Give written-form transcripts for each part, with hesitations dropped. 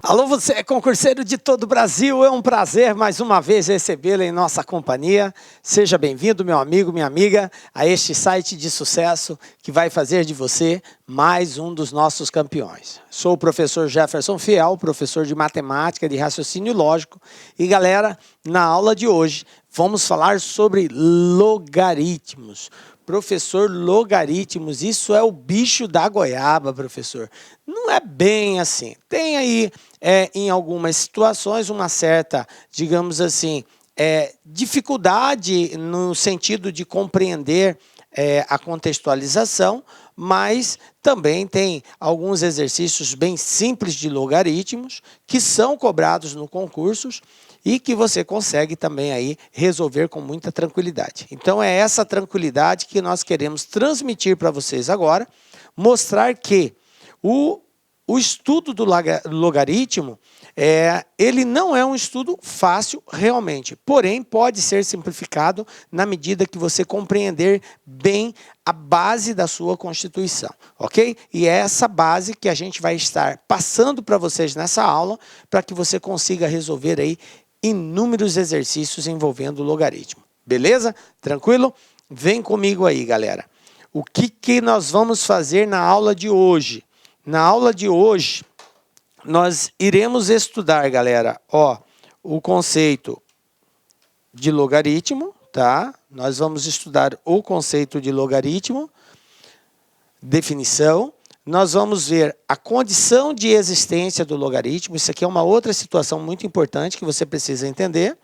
Alô, você, concurseiro de todo o Brasil, é um prazer mais uma vez recebê-lo em nossa companhia. Seja bem-vindo, meu amigo, minha amiga, a este site de sucesso que vai fazer de você mais um dos nossos campeões. Sou o professor Jefferson Fiel, professor de matemática de raciocínio lógico. E galera, na aula de hoje vamos falar sobre logaritmos. Professor, logaritmos, isso é o bicho da goiaba, professor. Não é bem assim. Tem aí, em algumas situações, uma certa, digamos assim, dificuldade no sentido de compreender a contextualização, mas também tem alguns exercícios bem simples de logaritmos que são cobrados no concursos e que você consegue também aí resolver com muita tranquilidade. Então é essa tranquilidade que nós queremos transmitir para vocês agora, mostrar que o estudo do logaritmo, ele não é um estudo fácil realmente, porém pode ser simplificado na medida que você compreender bem a base da sua Constituição, ok? E é essa base que a gente vai estar passando para vocês nessa aula, para que você consiga resolver aí inúmeros exercícios envolvendo o logaritmo. Beleza? Tranquilo? Vem comigo aí, galera. O que nós vamos fazer na aula de hoje? Na aula de hoje, nós iremos estudar, galera, o conceito de logaritmo, tá? Nós vamos estudar o conceito de logaritmo, definição. Nós vamos ver a condição de existência do logaritmo. Isso aqui é uma outra situação muito importante que você precisa entender.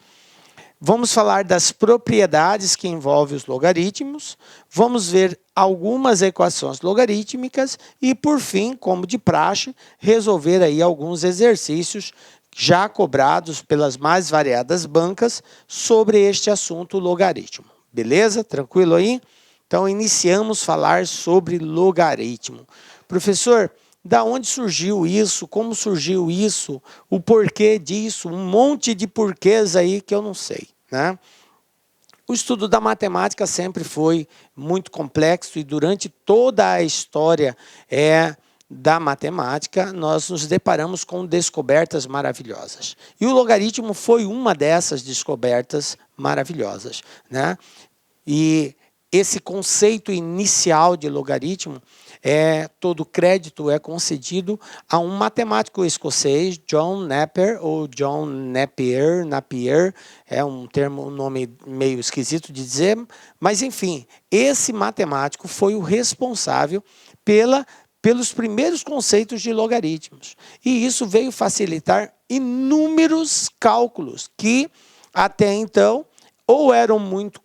Vamos falar das propriedades que envolvem os logaritmos. Vamos ver algumas equações logarítmicas e, por fim, como de praxe, resolver aí alguns exercícios já cobrados pelas mais variadas bancas sobre este assunto logaritmo. Beleza? Tranquilo aí? Então, iniciamos a falar sobre logaritmo. Professor, da onde surgiu isso? Como surgiu isso? O porquê disso? Um monte de porquês aí que eu não sei, né? O estudo da matemática sempre foi muito complexo e durante toda a história da matemática, nós nos deparamos com descobertas maravilhosas. E o logaritmo foi uma dessas descobertas maravilhosas, né? E esse conceito inicial de logaritmo, todo crédito é concedido a um matemático escocês, John Napier, ou John Napier, é um nome meio esquisito de dizer, mas enfim, esse matemático foi o responsável pelos primeiros conceitos de logaritmos. E isso veio facilitar inúmeros cálculos que até então ou eram muito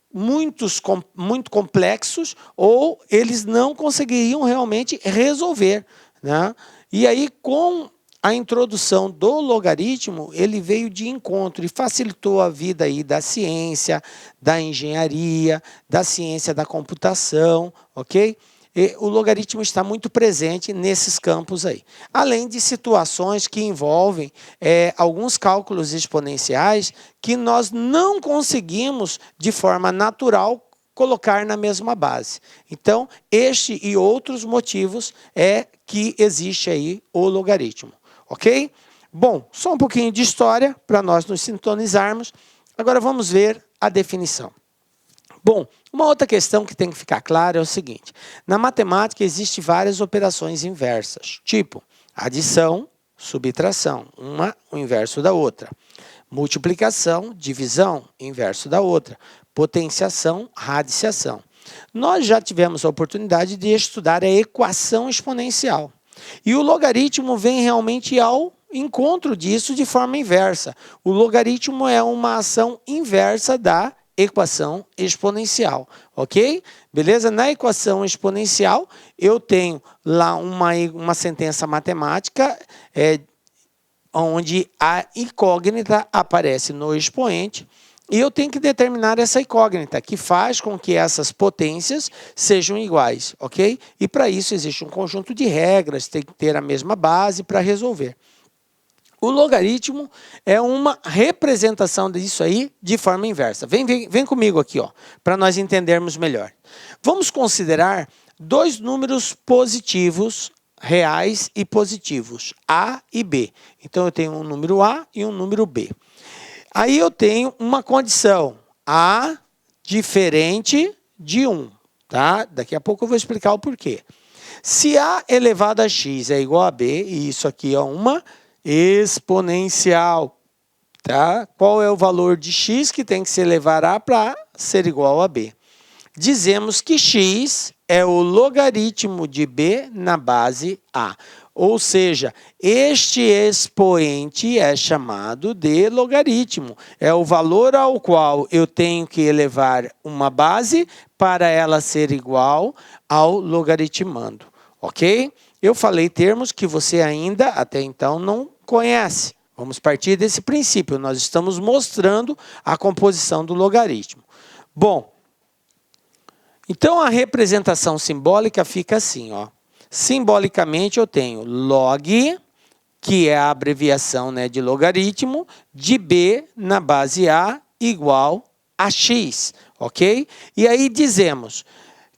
complexos, ou eles não conseguiriam realmente resolver, né? E aí, com a introdução do logaritmo, ele veio de encontro e facilitou a vida aí da ciência, da engenharia, da ciência da computação, ok? E o logaritmo está muito presente nesses campos aí. Além de situações que envolvem alguns cálculos exponenciais que nós não conseguimos, de forma natural, colocar na mesma base. Então, este e outros motivos que existe aí o logaritmo. Ok? Bom, só um pouquinho de história para nós nos sintonizarmos. Agora vamos ver a definição. Bom, uma outra questão que tem que ficar clara é o seguinte: na matemática existem várias operações inversas, tipo adição, subtração, uma o inverso da outra, multiplicação, divisão, inverso da outra, potenciação, radiciação. Nós já tivemos a oportunidade de estudar a equação exponencial. E o logaritmo vem realmente ao encontro disso de forma inversa. O logaritmo é uma ação inversa da equação exponencial, ok? Beleza? Na equação exponencial, eu tenho lá uma sentença matemática onde a incógnita aparece no expoente e eu tenho que determinar essa incógnita, que faz com que essas potências sejam iguais, ok? E para isso existe um conjunto de regras, tem que ter a mesma base para resolver. O logaritmo é uma representação disso aí de forma inversa. Vem comigo aqui, para nós entendermos melhor. Vamos considerar dois números positivos reais e positivos, A e B. Então, eu tenho um número A e um número B. Aí eu tenho uma condição, A diferente de 1. Tá? Daqui a pouco eu vou explicar o porquê. Se A elevado a x é igual a B, e isso aqui é uma exponencial, tá? Qual é o valor de x que tem que se elevar a para ser igual a B? Dizemos que x é o logaritmo de B na base A. Ou seja, este expoente é chamado de logaritmo. É o valor ao qual eu tenho que elevar uma base para ela ser igual ao logaritmando. Ok? Eu falei termos que você ainda, até então, não conhece. Vamos partir desse princípio. Nós estamos mostrando a composição do logaritmo. Bom, então a representação simbólica fica assim, ó. Simbolicamente eu tenho log, que é a abreviação, né, de logaritmo, de B na base A igual a x, ok? E aí dizemos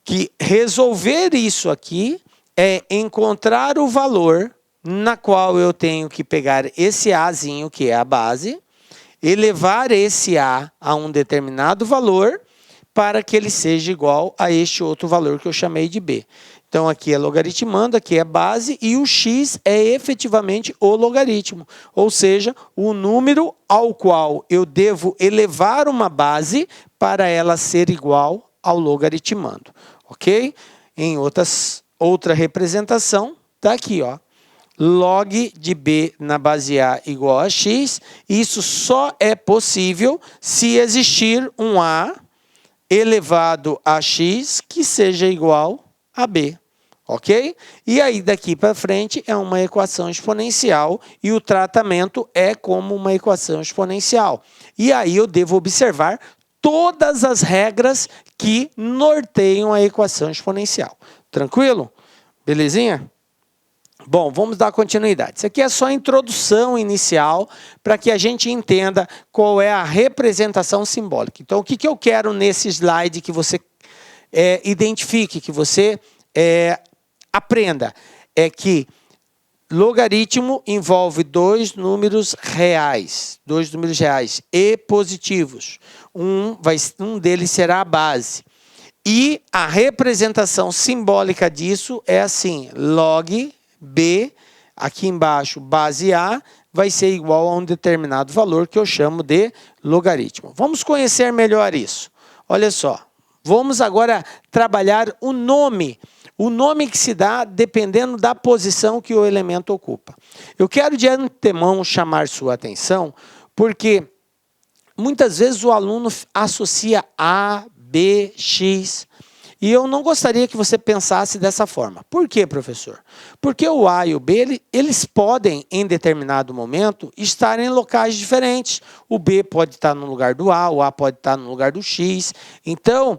que resolver isso aqui é encontrar o valor na qual eu tenho que pegar esse Azinho, que é a base, elevar esse A a um determinado valor para que ele seja igual a este outro valor que eu chamei de B. Então, aqui é logaritmando, aqui é base, e o x é efetivamente o logaritmo. Ou seja, o número ao qual eu devo elevar uma base para ela ser igual ao logaritmando. Ok? Em outra representação, está aqui, ó. Log de B na base A igual a x. Isso só é possível se existir um A elevado a x que seja igual a B. Ok? E aí, daqui para frente, é uma equação exponencial e o tratamento é como uma equação exponencial. E aí eu devo observar todas as regras que norteiam a equação exponencial. Tranquilo? Belezinha? Bom, vamos dar continuidade. Isso aqui é só a introdução inicial para que a gente entenda qual é a representação simbólica. Então, o que eu quero nesse slide que você identifique, que você aprenda, é que logaritmo envolve dois números reais e positivos. Um deles será a base. E a representação simbólica disso é assim, log B, aqui embaixo, base A, vai ser igual a um determinado valor que eu chamo de logaritmo. Vamos conhecer melhor isso. Olha só, vamos agora trabalhar o nome que se dá dependendo da posição que o elemento ocupa. Eu quero de antemão chamar sua atenção, porque muitas vezes o aluno associa A, B, X, e eu não gostaria que você pensasse dessa forma. Por quê, professor? Porque o A e o B, eles podem, em determinado momento, estar em locais diferentes. O B pode estar no lugar do A, o A pode estar no lugar do X. Então,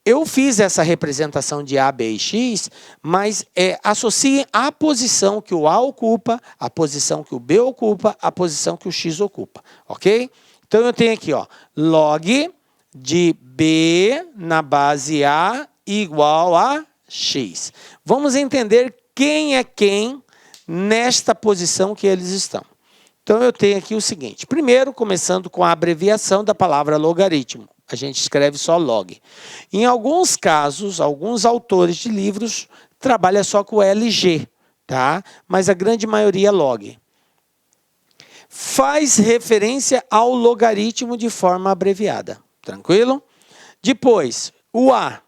eu fiz essa representação de A, B e X, mas associem a posição que o A ocupa, a posição que o B ocupa, a posição que o X ocupa. Ok? Então, eu tenho aqui, ó, log de B na base A igual a x. Vamos entender quem é quem nesta posição que eles estão. Então, eu tenho aqui o seguinte. Primeiro, começando com a abreviação da palavra logaritmo. A gente escreve só log. Em alguns casos, alguns autores de livros trabalham só com LG, tá? Mas a grande maioria é log. Faz referência ao logaritmo de forma abreviada. Tranquilo? Depois, o A.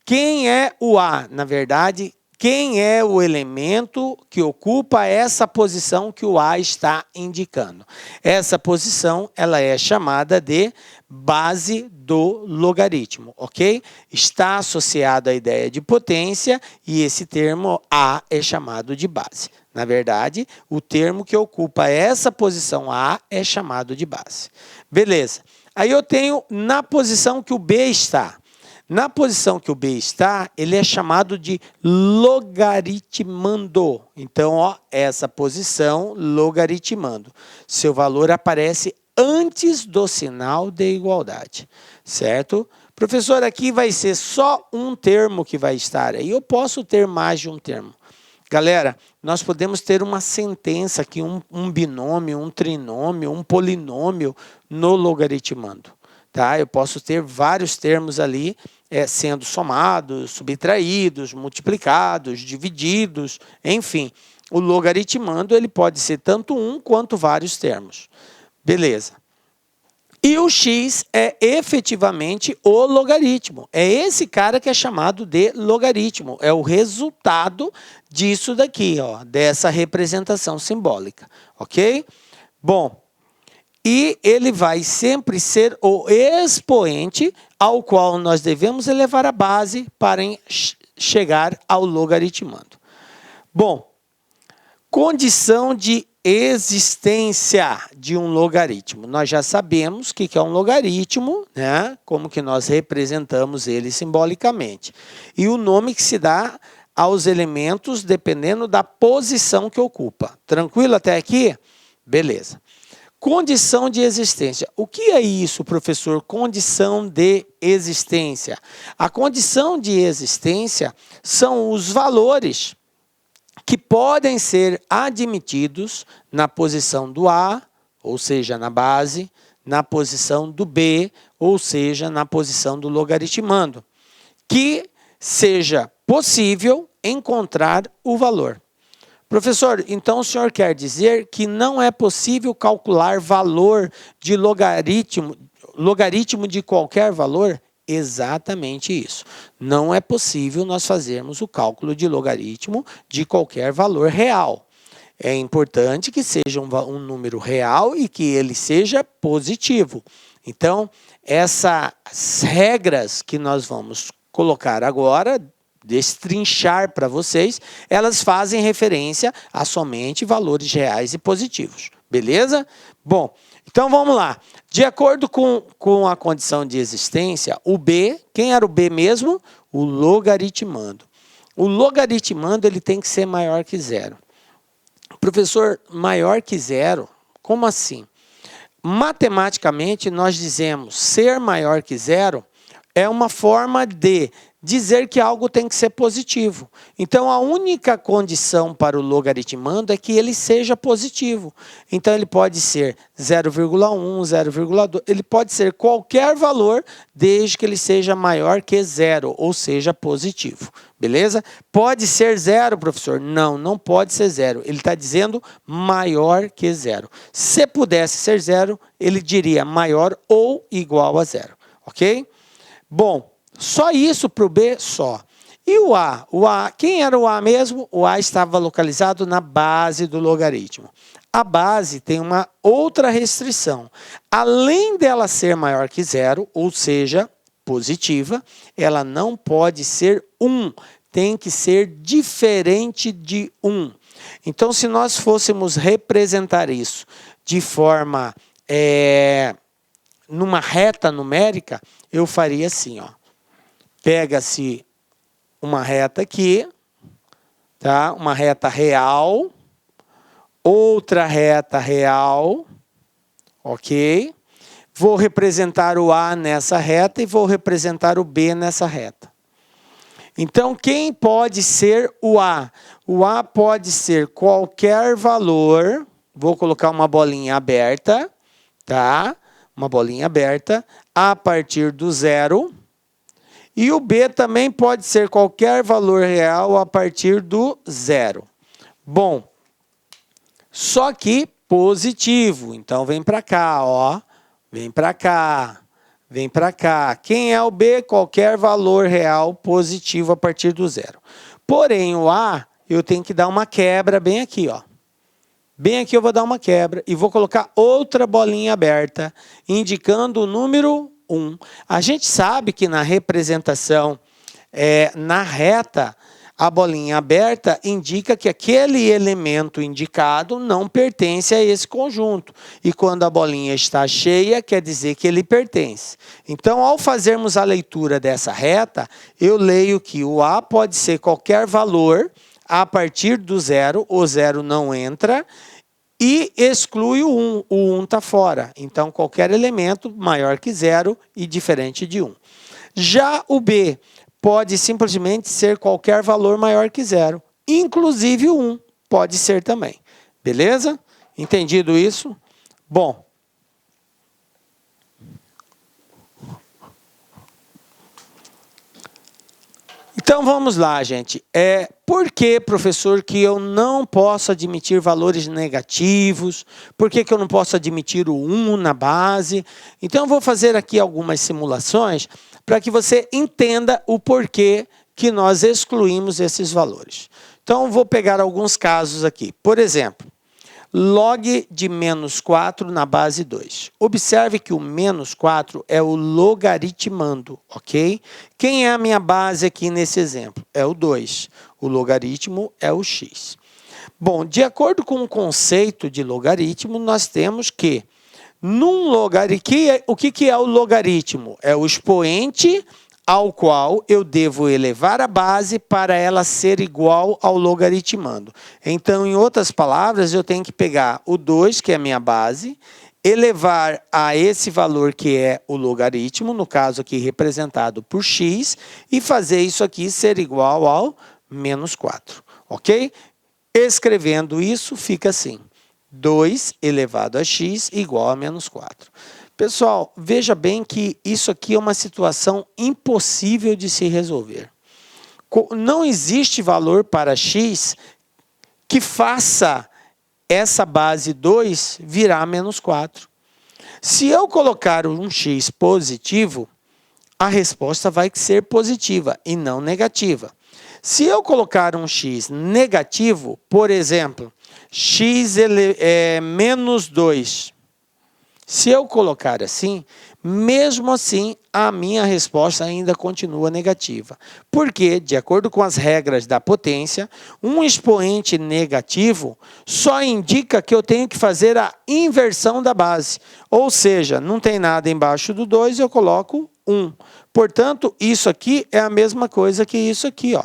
Quem é o A? Na verdade, quem é o elemento que ocupa essa posição que o A está indicando? Essa posição, ela é chamada de base do logaritmo, ok? Está associado à ideia de potência e esse termo A é chamado de base. Na verdade, o termo que ocupa essa posição A é chamado de base. Beleza. Aí eu tenho na posição que o B está. Na posição que o B está, ele é chamado de logaritmando. Então, ó, essa posição, logaritmando. Seu valor aparece antes do sinal de igualdade, certo? Professor, aqui vai ser só um termo que vai estar. Aí eu posso ter mais de um termo. Galera, nós podemos ter uma sentença aqui, um binômio, um trinômio, um polinômio no logaritmando. Tá? Eu posso ter vários termos ali sendo somados, subtraídos, multiplicados, divididos, enfim. O logaritmando ele pode ser tanto um quanto vários termos. Beleza. E o x é efetivamente o logaritmo. É esse cara que é chamado de logaritmo. É o resultado disso daqui, ó, dessa representação simbólica. Ok? Bom, e ele vai sempre ser o expoente ao qual nós devemos elevar a base para chegar ao logaritmando. Bom, condição de existência de um logaritmo. Nós já sabemos o que é um logaritmo, né? Como que nós representamos ele simbolicamente. E o nome que se dá aos elementos dependendo da posição que ocupa. Tranquilo até aqui? Beleza. Condição de existência. O que é isso, professor? Condição de existência. A condição de existência são os valores que podem ser admitidos na posição do A, ou seja, na base, na posição do B, ou seja, na posição do logaritmando, que seja possível encontrar o valor. Professor, então o senhor quer dizer que não é possível calcular valor de logaritmo de qualquer valor? Exatamente isso. Não é possível nós fazermos o cálculo de logaritmo de qualquer valor real. É importante que seja um número real e que ele seja positivo. Então, essas regras que nós vamos colocar agora, destrinchar para vocês, elas fazem referência a somente valores reais e positivos. Beleza? Bom, então vamos lá. De acordo com a condição de existência, o B, quem era o B mesmo? O logaritmando. O logaritmando ele tem que ser maior que zero. Professor, maior que zero? Como assim? Matematicamente, nós dizemos ser maior que zero é uma forma de dizer que algo tem que ser positivo. Então, a única condição para o logaritmando é que ele seja positivo. Então, ele pode ser 0,1, 0,2, ele pode ser qualquer valor, desde que ele seja maior que zero, ou seja, positivo. Beleza? Pode ser zero, professor? Não, não pode ser zero. Ele está dizendo maior que zero. Se pudesse ser zero, ele diria maior ou igual a zero. Ok? Bom, só isso para o B? Só. E o A? O A, quem era o A mesmo? O A estava localizado na base do logaritmo. A base tem uma outra restrição. Além dela ser maior que zero, ou seja, positiva, ela não pode ser 1. Tem que ser diferente de 1. Então, se nós fôssemos representar isso de forma numa reta numérica, eu faria assim, ó. Pega-se uma reta aqui, tá? Uma reta real, outra reta real, ok? Vou representar o A nessa reta e vou representar o B nessa reta. Então, quem pode ser o A? O A pode ser qualquer valor, vou colocar uma bolinha aberta, tá? Uma bolinha aberta, a partir do zero. E o B também pode ser qualquer valor real a partir do zero. Bom, só que positivo. Então, vem para cá, ó. Vem para cá. Vem para cá. Quem é o B? Qualquer valor real positivo a partir do zero. Porém, o A, eu tenho que dar uma quebra bem aqui, ó. Bem aqui eu vou dar uma quebra e vou colocar outra bolinha aberta, indicando o número 1. A gente sabe que na representação, na reta, a bolinha aberta indica que aquele elemento indicado não pertence a esse conjunto. E quando a bolinha está cheia, quer dizer que ele pertence. Então, ao fazermos a leitura dessa reta, eu leio que o A pode ser qualquer valor a partir do zero, o zero não entra, e exclui o 1. O 1 está fora. Então, qualquer elemento maior que zero e diferente de 1. Já o B pode simplesmente ser qualquer valor maior que zero. inclusive o 1 pode ser também. Beleza? Entendido isso? Bom. Então vamos lá, gente. Por que, professor, que eu não posso admitir valores negativos? Por que eu não posso admitir o 1 na base? Então eu vou fazer aqui algumas simulações para que você entenda o porquê que nós excluímos esses valores. Então eu vou pegar alguns casos aqui. Por exemplo, log de menos 4 na base 2. Observe que o menos 4 é o logaritmando, ok? Quem é a minha base aqui nesse exemplo? É o 2. O logaritmo é o x. Bom, de acordo com o conceito de logaritmo, nós temos que, o que é o logaritmo? É o expoente ao qual eu devo elevar a base para ela ser igual ao logaritmando. Então, em outras palavras, eu tenho que pegar o 2, que é a minha base, elevar a esse valor que é o logaritmo, no caso aqui representado por x, e fazer isso aqui ser igual ao menos 4, ok? Escrevendo isso, fica assim, 2 elevado a x igual a menos 4. Pessoal, veja bem que isso aqui é uma situação impossível de se resolver. Não existe valor para x que faça essa base 2 virar menos 4. Se eu colocar um x positivo, a resposta vai ser positiva e não negativa. Se eu colocar um x negativo, por exemplo, x é menos 2. Se eu colocar assim, mesmo assim, a minha resposta ainda continua negativa. Porque, de acordo com as regras da potência, um expoente negativo só indica que eu tenho que fazer a inversão da base. Ou seja, não tem nada embaixo do 2, eu coloco 1. Portanto, isso aqui é a mesma coisa que isso aqui, ó.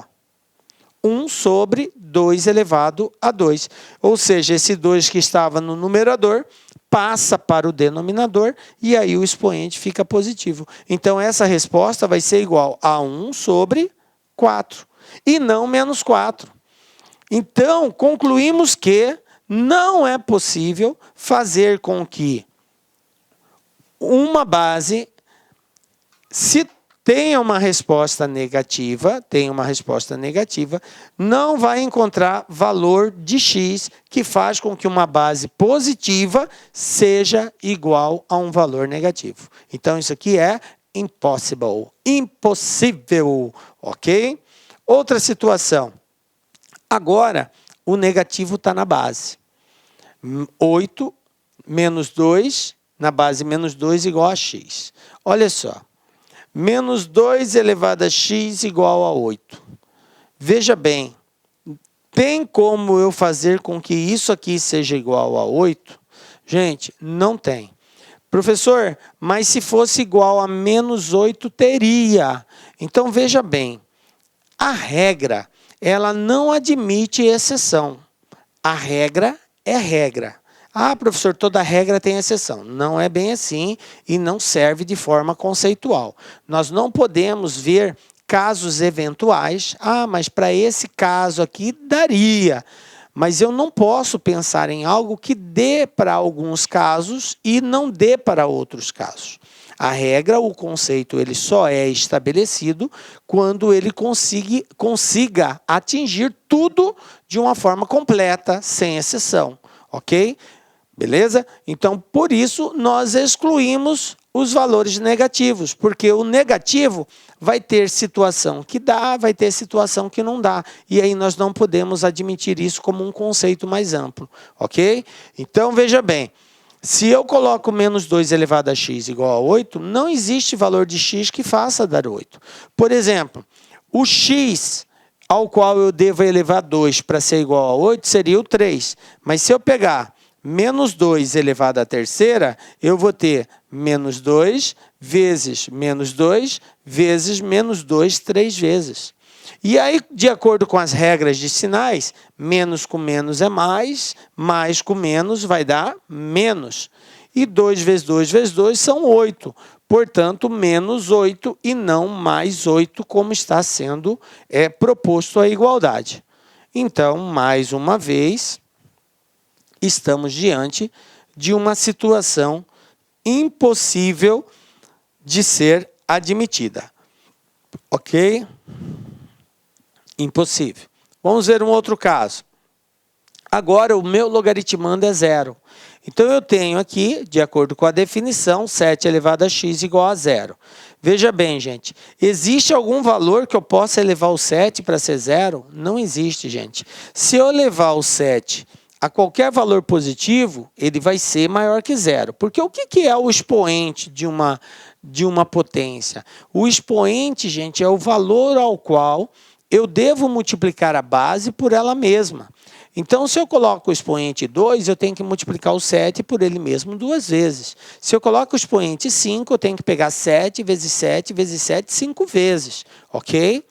1 sobre 2 elevado a 2. Ou seja, esse 2 que estava no numerador passa para o denominador e aí o expoente fica positivo. Então, essa resposta vai ser igual a 1 sobre 4 e não menos 4. Então, concluímos que não é possível fazer com que uma base se tenha uma resposta negativa, não vai encontrar valor de x que faz com que uma base positiva seja igual a um valor negativo. Então, isso aqui é impossible, impossível, ok? Outra situação. Agora, o negativo está na base. 8 menos 2, na base menos 2 igual a x. Olha só. Menos 2 elevado a x igual a 8. Veja bem, tem como eu fazer com que isso aqui seja igual a 8? Gente, não tem. Professor, mas se fosse igual a menos 8, teria. Então, veja bem, a regra, ela não admite exceção. A regra é regra. Ah, professor, toda regra tem exceção. Não é bem assim e não serve de forma conceitual. Nós não podemos ver casos eventuais. Ah, mas para esse caso aqui daria. Mas eu não posso pensar em algo que dê para alguns casos e não dê para outros casos. A regra, o conceito, ele só é estabelecido quando ele consiga atingir tudo de uma forma completa, sem exceção. Ok? Beleza? Então, por isso, nós excluímos os valores negativos, porque o negativo vai ter situação que dá, vai ter situação que não dá. E aí nós não podemos admitir isso como um conceito mais amplo, ok? Então, veja bem, se eu coloco menos 2 elevado a x igual a 8, não existe valor de x que faça dar 8. Por exemplo, o x ao qual eu devo elevar 2 para ser igual a 8 seria o 3. Mas se eu pegar menos 2 elevado à terceira, eu vou ter menos 2 vezes menos 2 vezes menos 2 3 vezes. E aí, de acordo com as regras de sinais, menos com menos é mais com menos vai dar menos. E 2 vezes 2 vezes 2 são 8. Portanto, menos 8 e não mais 8, como está sendo proposto a igualdade. Então, mais uma vez, estamos diante de uma situação impossível de ser admitida. Ok? Impossível. Vamos ver um outro caso. Agora, o meu logaritmando é 0. Então, eu tenho aqui, de acordo com a definição, 7 elevado a x igual a 0. Veja bem, gente, existe algum valor que eu possa elevar o 7 para ser 0? Não existe, gente. Se eu elevar o 7 a qualquer valor positivo, ele vai ser maior que 0. Porque o que é o expoente de uma potência? O expoente, gente, é o valor ao qual eu devo multiplicar a base por ela mesma. Então, se eu coloco o expoente 2, eu tenho que multiplicar o 7 por ele mesmo 2 vezes. Se eu coloco o expoente 5, eu tenho que pegar 7 vezes 7 vezes 7, 5 vezes. Ok?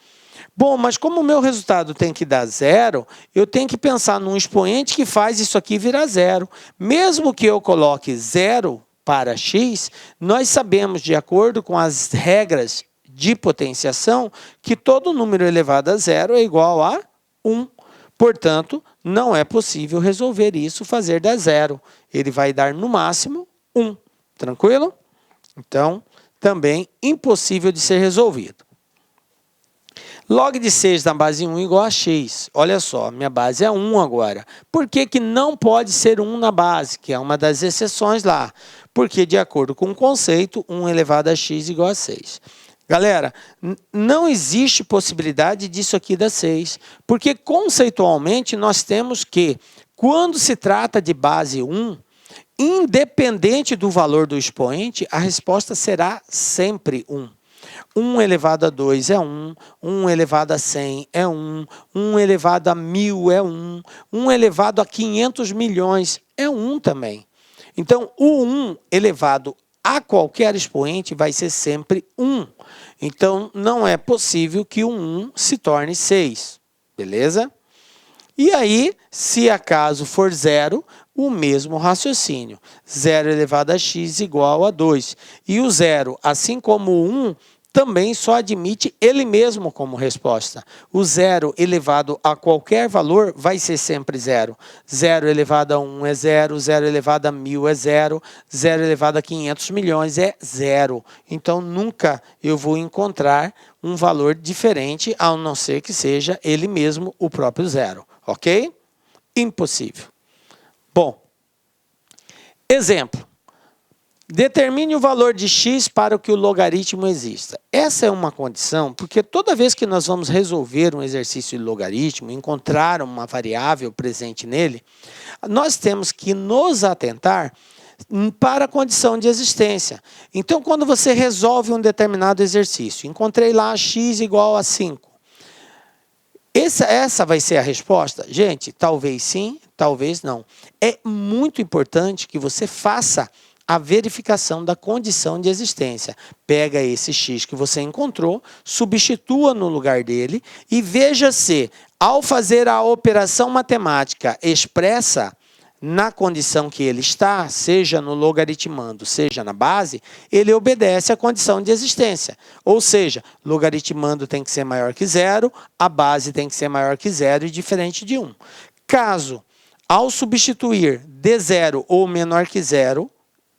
Bom, mas como o meu resultado tem que dar 0, eu tenho que pensar num expoente que faz isso aqui virar 0. Mesmo que eu coloque 0 para x, nós sabemos, de acordo com as regras de potenciação, que todo número elevado a 0 é igual a 1. Portanto, não é possível resolver isso, fazer dar 0. Ele vai dar, no máximo, 1. Tranquilo? Então, também impossível de ser resolvido. Log de 6 na base 1 igual a x. Olha só, minha base é 1 agora. Por que não pode ser 1 na base? Que é uma das exceções lá. Porque, de acordo com o conceito, 1 elevado a x igual a 6. Galera, não existe possibilidade disso aqui dar 6, porque conceitualmente nós temos que, quando se trata de base 1, independente do valor do expoente, a resposta será sempre 1. 1 elevado a 2 é 1, 1 elevado a 100 é 1, 1 elevado a 1000 é 1, 1 elevado a 500 milhões é 1 também. Então, o 1 elevado a qualquer expoente vai ser sempre 1. Então, não é possível que o 1 se torne 6. Beleza? E aí, se acaso for 0, o mesmo raciocínio. 0 elevado a x igual a 2. E o 0, assim como o 1, também só admite ele mesmo como resposta. O 0 elevado a qualquer valor vai ser sempre 0. 0 elevado a 1 é 0, 0 elevado a 1000 é 0, 0 elevado a 500 milhões é 0. Então, nunca eu vou encontrar um valor diferente, a não ser que seja ele mesmo o próprio 0. Ok? Impossível. Bom, exemplo. Determine o valor de x para que o logaritmo exista. Essa é uma condição, porque toda vez que nós vamos resolver um exercício de logaritmo, encontrar uma variável presente nele, nós temos que nos atentar para a condição de existência. Então, quando você resolve um determinado exercício, encontrei lá x igual a 5. Essa vai ser a resposta? Gente, talvez sim, talvez não. É muito importante que você faça a verificação da condição de existência. Pega esse x que você encontrou, substitua no lugar dele e veja se, ao fazer a operação matemática expressa na condição que ele está, seja no logaritmando, seja na base, ele obedece à condição de existência. Ou seja, logaritmando tem que ser maior que 0, a base tem que ser maior que 0 e diferente de 1. Caso, ao substituir de 0 ou menor que 0,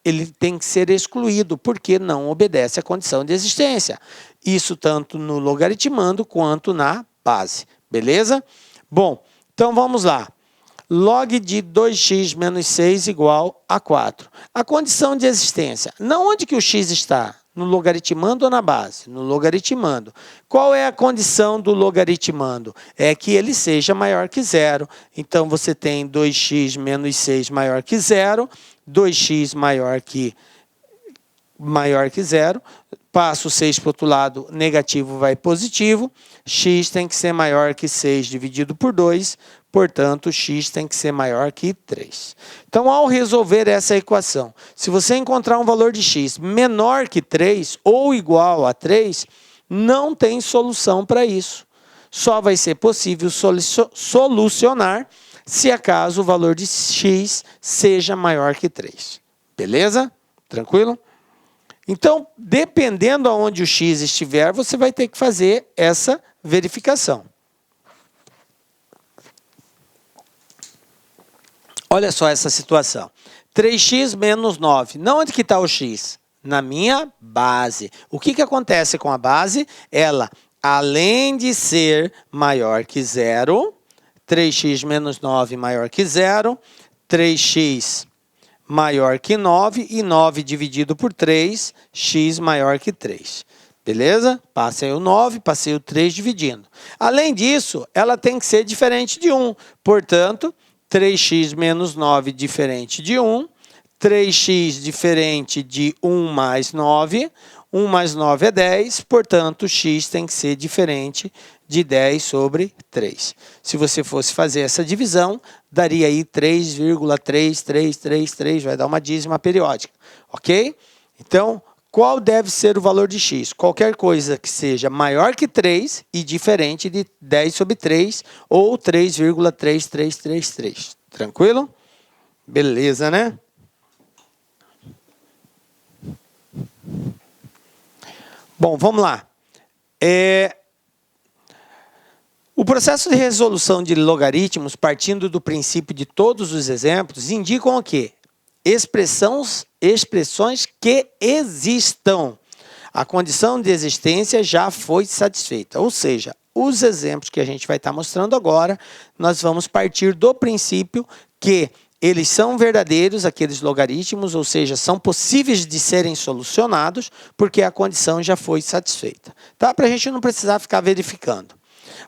ele tem que ser excluído, porque não obedece à condição de existência. Isso tanto no logaritmando quanto na base. Beleza? Bom, então vamos lá. Log de 2x menos 6 igual a 4. A condição de existência. Na onde que o x está? No logaritmando ou na base? No logaritmando. Qual é a condição do logaritmando? É que ele seja maior que 0. Então, você tem 2x menos 6 maior que 0, 2x maior que 0, passa o 6 para o outro lado, negativo vai positivo, x tem que ser maior que 6 dividido por 2, portanto, x tem que ser maior que 3. Então, ao resolver essa equação, se você encontrar um valor de x menor que 3 ou igual a 3, não tem solução para isso. Só vai ser possível solucionar se acaso o valor de x seja maior que 3. Beleza? Tranquilo? Então, dependendo aonde o x estiver, você vai ter que fazer essa verificação. Olha só essa situação. 3x menos 9. Não, onde que está o x? Na minha base. O que acontece com a base? Ela, além de ser maior que zero, 3x menos 9 maior que zero, 3x maior que 9 e 9 dividido por 3, x maior que 3. Beleza? Passei o 9, passei o 3 dividindo. Além disso, ela tem que ser diferente de 1. Portanto, 3x menos 9 diferente de 1, 3x diferente de 1 mais 9, 1 mais 9 é 10, portanto, x tem que ser diferente de 10 sobre 3. Se você fosse fazer essa divisão, daria aí 3,3333, vai dar uma dízima periódica, ok? Então, qual deve ser o valor de x? Qualquer coisa que seja maior que 3 e diferente de 10 sobre 3 ou 3,3333. Tranquilo? Beleza, né? Bom, vamos lá. O processo de resolução de logaritmos, partindo do princípio de todos os exemplos, indicam o quê? Expressões que existam. A condição de existência já foi satisfeita. Ou seja, os exemplos que a gente vai estar mostrando agora, nós vamos partir do princípio que eles são verdadeiros, aqueles logaritmos, ou seja, são possíveis de serem solucionados, porque a condição já foi satisfeita. Tá? Para a gente não precisar ficar verificando.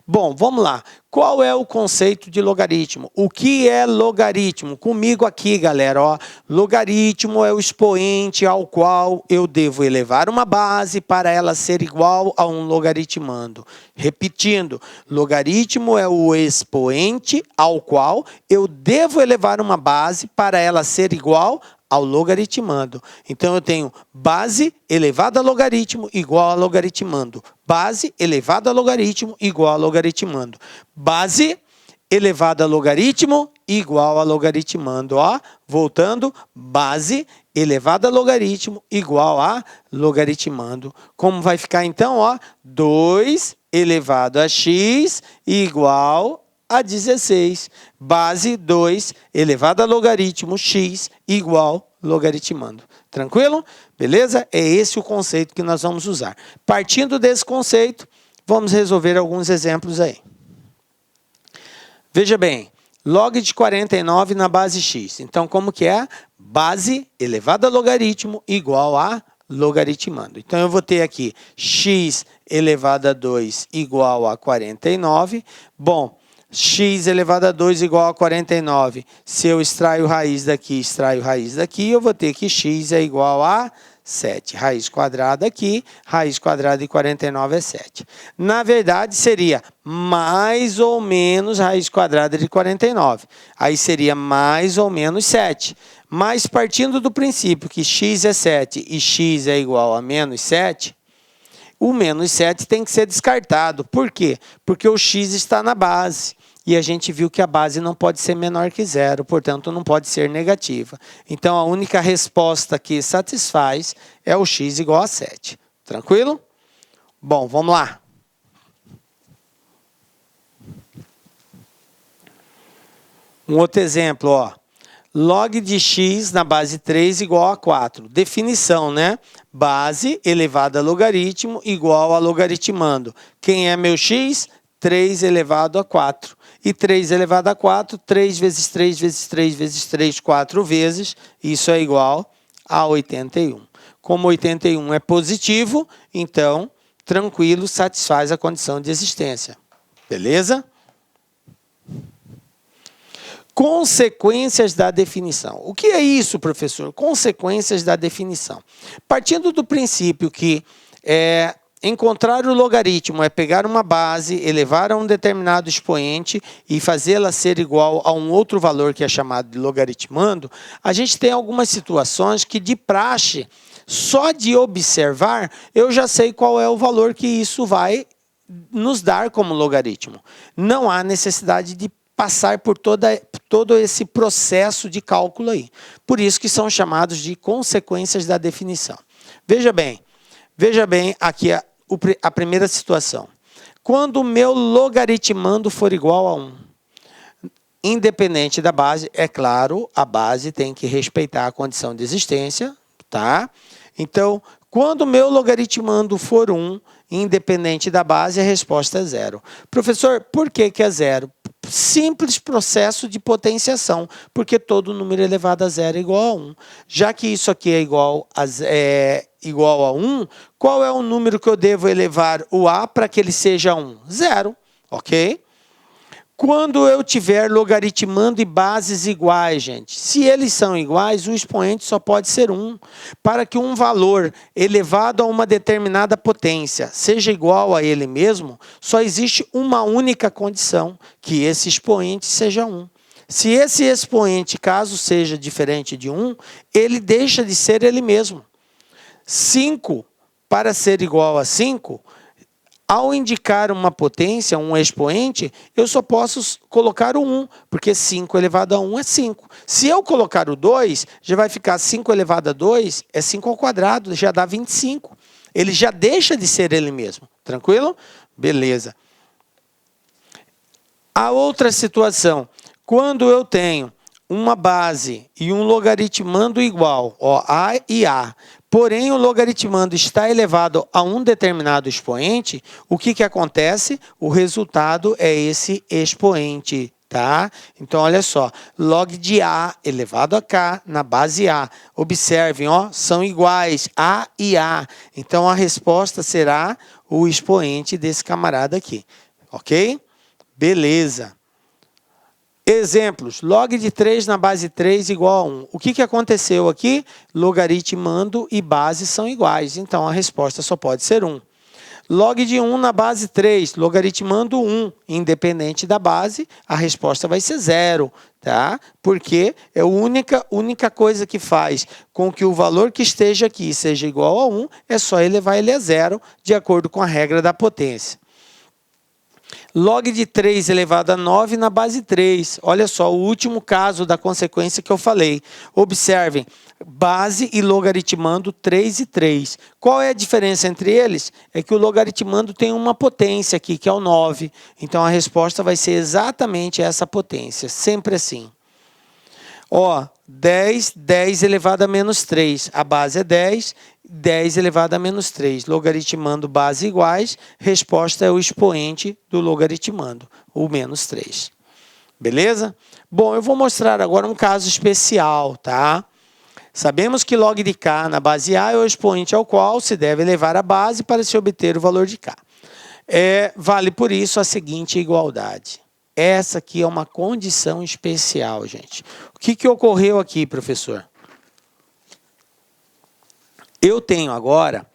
Bom, vamos lá. Qual é o conceito de logaritmo? O que é logaritmo? Comigo aqui, galera. Ó, logaritmo é o expoente ao qual eu devo elevar uma base para ela ser igual a um logaritmando. Repetindo, logaritmo é o expoente ao qual eu devo elevar uma base para ela ser igual ao logaritmando. Então, eu tenho base elevado a logaritmo igual a logaritmando. Base elevado a logaritmo igual a logaritmando. Base elevado a logaritmo igual a logaritmando. Ó, voltando, base elevado a logaritmo igual a logaritmando. Como vai ficar então? Ó, 2 elevado a x igual a 16. Base 2 elevado a logaritmo x igual logaritmando. Tranquilo? Beleza? É esse o conceito que nós vamos usar. Partindo desse conceito, vamos resolver alguns exemplos aí. Veja bem, log de 49 na base x. Então, como que é? Base elevado a logaritmo igual a logaritmando. Então, eu vou ter aqui x elevado a 2 igual a 49. Bom, x elevado a 2 igual a 49. Se eu extraio raiz daqui, eu vou ter que x é igual a 7. Raiz quadrada aqui, raiz quadrada de 49 é 7. Na verdade, seria mais ou menos raiz quadrada de 49. Aí seria mais ou menos 7. Mas partindo do princípio que x é 7 e x é igual a menos 7, o menos 7 tem que ser descartado. Por quê? Porque o x está na base. E a gente viu que a base não pode ser menor que zero, portanto, não pode ser negativa. Então, a única resposta que satisfaz é o x igual a 7. Tranquilo? Bom, vamos lá. Um outro exemplo, ó. Log de x na base 3 igual a 4. Definição, né? Base elevada a logaritmo igual a logaritmando. Quem é meu x? 3 elevado a 4. E 3 elevado a 4, 3 vezes 3 vezes 3 vezes 3, 4 vezes. Isso é igual a 81. Como 81 é positivo, então, tranquilo, satisfaz a condição de existência. Beleza? Consequências da definição. O que é isso, professor? Consequências da definição. Partindo do princípio que encontrar o logaritmo é pegar uma base, elevar a um determinado expoente e fazê-la ser igual a um outro valor que é chamado de logaritmando, a gente tem algumas situações que, de praxe, só de observar, eu já sei qual é o valor que isso vai nos dar como logaritmo. Não há necessidade de passar por todo esse processo de cálculo aí. Por isso que são chamados de consequências da definição. Veja bem aqui a primeira situação. Quando o meu logaritmando for igual a 1. independente da base, é claro, a base tem que respeitar a condição de existência, tá? Então, quando o meu logaritmando for 1, independente da base, a resposta é 0. Professor, por que é 0? Simples processo de potenciação, porque todo número elevado a 0 é igual a 1. Já que isso aqui é igual a 1, qual é o número que eu devo elevar o A para que ele seja 1? 0, ok? Quando eu tiver logaritmando e bases iguais, gente, se eles são iguais, o expoente só pode ser 1. Para que um valor elevado a uma determinada potência seja igual a ele mesmo, só existe uma única condição, que esse expoente seja 1. Se esse expoente, caso seja diferente de 1, ele deixa de ser ele mesmo. 5, para ser igual a 5, ao indicar uma potência, um expoente, eu só posso colocar o 1, porque 5 elevado a 1 é 5. Se eu colocar o 2, já vai ficar 5 elevado a 2, é 5 ao quadrado, já dá 25. Ele já deixa de ser ele mesmo. Tranquilo? Beleza. A outra situação, quando eu tenho uma base e um logaritmando igual, ó, A e A, porém o logaritmando está elevado a um determinado expoente, o que acontece? O resultado é esse expoente, tá? Então, olha só, log de A elevado a K na base A. Observem, ó, são iguais, A e A. Então, a resposta será o expoente desse camarada aqui, ok? Beleza. Exemplos, log de 3 na base 3 igual a 1. O que aconteceu aqui? Logaritmando e base são iguais, então a resposta só pode ser 1. Log de 1 na base 3, logaritmando 1, independente da base, a resposta vai ser 0, tá? Porque é a única coisa que faz com que o valor que esteja aqui seja igual a 1, é só elevar ele a 0, de acordo com a regra da potência. Log de 3 elevado a 9 na base 3. Olha só, o último caso da consequência que eu falei. Observem, base e logaritmando 3 e 3. Qual é a diferença entre eles? É que o logaritmando tem uma potência aqui, que é o 9. Então, a resposta vai ser exatamente essa potência, sempre assim. Ó, 10 elevado a menos 3. A base é 10, 10 elevado a menos 3. Logaritmando base iguais, resposta é o expoente do logaritmando, o menos 3. Beleza? Bom, eu vou mostrar agora um caso especial, tá? Sabemos que log de K na base A é o expoente ao qual se deve elevar a base para se obter o valor de K. Vale por isso a seguinte igualdade. Essa aqui é uma condição especial, gente. O que ocorreu aqui, professor? Eu tenho agora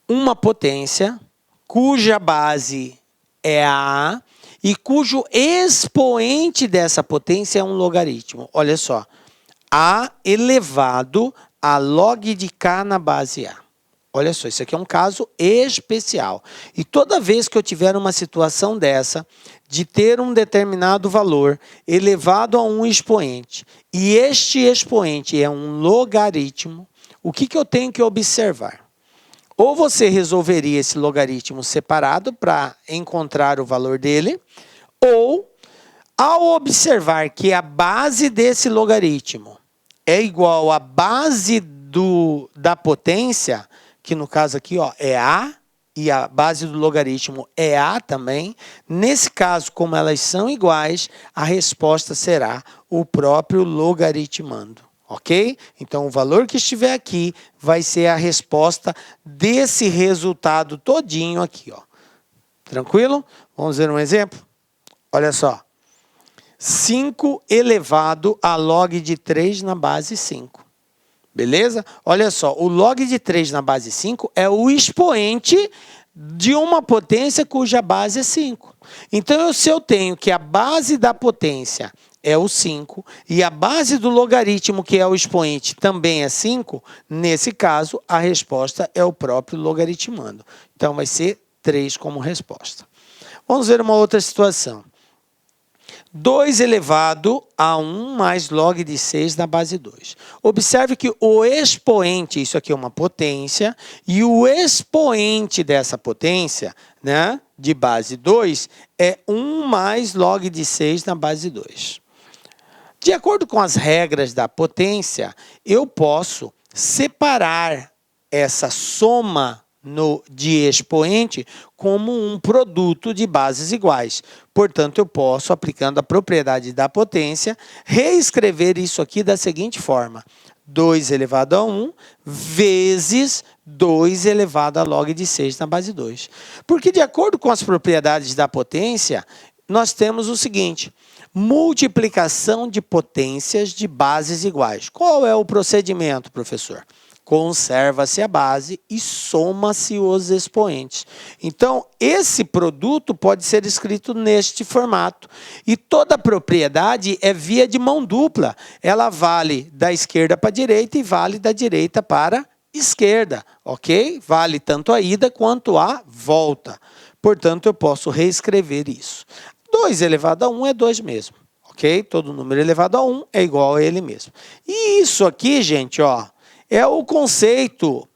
uma potência cuja base é A e cujo expoente dessa potência é um logaritmo. Olha só, A elevado a log de K na base A. Olha só, isso aqui é um caso especial. E toda vez que eu tiver uma situação dessa, de ter um determinado valor elevado a um expoente, e este expoente é um logaritmo, o que eu tenho que observar? Ou você resolveria esse logaritmo separado para encontrar o valor dele, ou, ao observar que a base desse logaritmo é igual à base da potência, que no caso aqui ó, é A, e a base do logaritmo é A também, nesse caso, como elas são iguais, a resposta será o próprio logaritmando, ok? Então, o valor que estiver aqui vai ser a resposta desse resultado todinho aqui, ó. Tranquilo? Vamos ver um exemplo? Olha só. 5 elevado a log de 3 na base 5. Beleza? Olha só, o log de 3 na base 5 é o expoente de uma potência cuja base é 5. Então, se eu tenho que a base da potência é o 5 e a base do logaritmo, que é o expoente, também é 5, nesse caso, a resposta é o próprio logaritmando. Então, vai ser 3 como resposta. Vamos ver uma outra situação. 2 elevado a 1 mais log de 6 na base 2. Observe que o expoente, isso aqui é uma potência, e o expoente dessa potência, né, de base 2 é 1 mais log de 6 na base 2. De acordo com as regras da potência, eu posso separar essa soma de expoente como um produto de bases iguais. Portanto, eu posso, aplicando a propriedade da potência, reescrever isso aqui da seguinte forma: 2 elevado a 1 vezes 2 elevado a log de 6 na base 2. Porque, de acordo com as propriedades da potência, nós temos o seguinte: multiplicação de potências de bases iguais. Qual é o procedimento, professor? Conserva-se a base e soma-se os expoentes. Então, esse produto pode ser escrito neste formato. E toda propriedade é via de mão dupla. Ela vale da esquerda para a direita e vale da direita para a esquerda, ok? Vale tanto a ida quanto a volta. Portanto, eu posso reescrever isso. 2 elevado a 1 é 2 mesmo, ok? Todo número elevado a 1 é igual a ele mesmo. E isso aqui, gente, ó, é o conceito,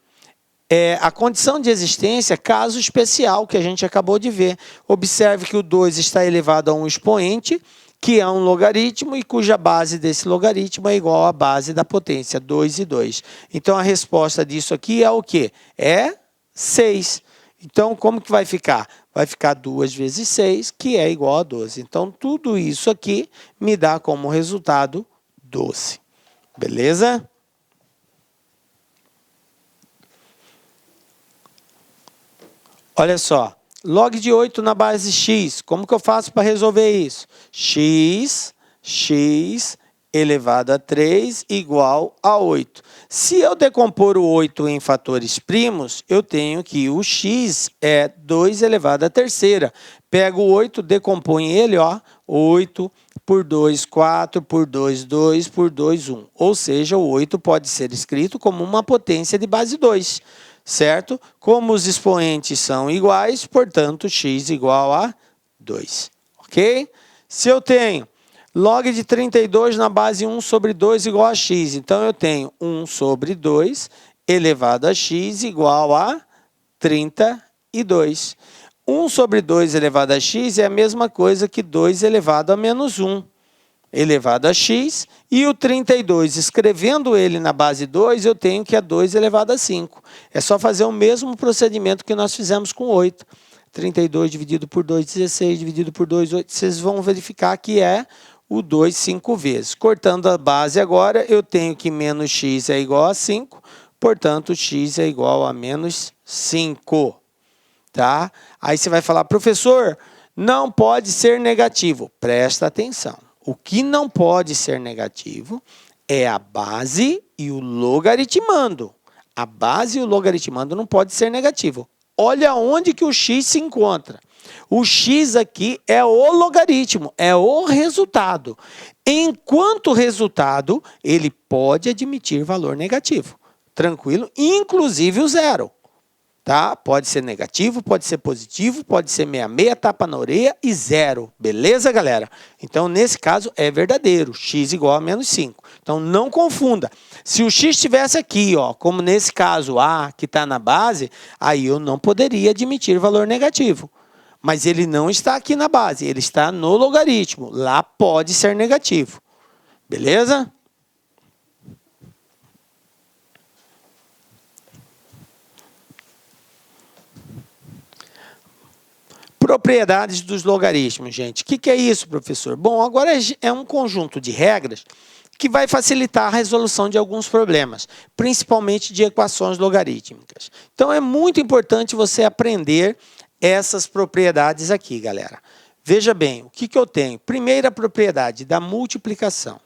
a condição de existência, caso especial, que a gente acabou de ver. Observe que o 2 está elevado a um expoente, que é um logaritmo e cuja base desse logaritmo é igual à base da potência, 2 e 2. Então, a resposta disso aqui é o quê? É 6. Então, como que vai ficar? Vai ficar 2 vezes 6, que é igual a 12. Então, tudo isso aqui me dá como resultado 12. Beleza? Olha só, log de 8 na base x, como que eu faço para resolver isso? X elevado a 3 igual a 8. Se eu decompor o 8 em fatores primos, eu tenho que o x é 2 elevado a terceira. Pego o 8, decompõe ele, ó, 8 por 2, 4, por 2, 2, por 2, 1. Ou seja, o 8 pode ser escrito como uma potência de base 2. Certo? Como os expoentes são iguais, portanto, x igual a 2. Ok? Se eu tenho log de 32 na base 1 sobre 2 igual a x, então eu tenho 1 sobre 2 elevado a x igual a 32. 1 sobre 2 elevado a x é a mesma coisa que 2 elevado a menos 1 elevado a x, e o 32, escrevendo ele na base 2, eu tenho que é 2 elevado a 5. É só fazer o mesmo procedimento que nós fizemos com 8. 32 dividido por 2, 16, dividido por 2, 8. Vocês vão verificar que é o 2 5 vezes. Cortando a base agora, eu tenho que menos x é igual a 5, portanto, x é igual a menos 5. Tá? Aí você vai falar, professor, não pode ser negativo. Presta atenção. O que não pode ser negativo é a base e o logaritmando. A base e o logaritmando não pode ser negativo. Olha onde que o x se encontra. O x aqui é o logaritmo, é o resultado. Enquanto resultado, ele pode admitir valor negativo. Tranquilo? Inclusive o zero. Tá? Pode ser negativo, pode ser positivo, pode ser meia-meia, tapa na orelha e zero. Beleza, galera? Então, nesse caso, é verdadeiro. X igual a menos 5. Então, não confunda. Se o x estivesse aqui, ó, como nesse caso A, que está na base, aí eu não poderia admitir valor negativo. Mas ele não está aqui na base, ele está no logaritmo. Lá pode ser negativo. Beleza? Propriedades dos logaritmos, gente. O que é isso, professor? Bom, agora é um conjunto de regras que vai facilitar a resolução de alguns problemas, principalmente de equações logarítmicas. Então, é muito importante você aprender essas propriedades aqui, galera. Veja bem, o que eu tenho? Primeira propriedade, da multiplicação.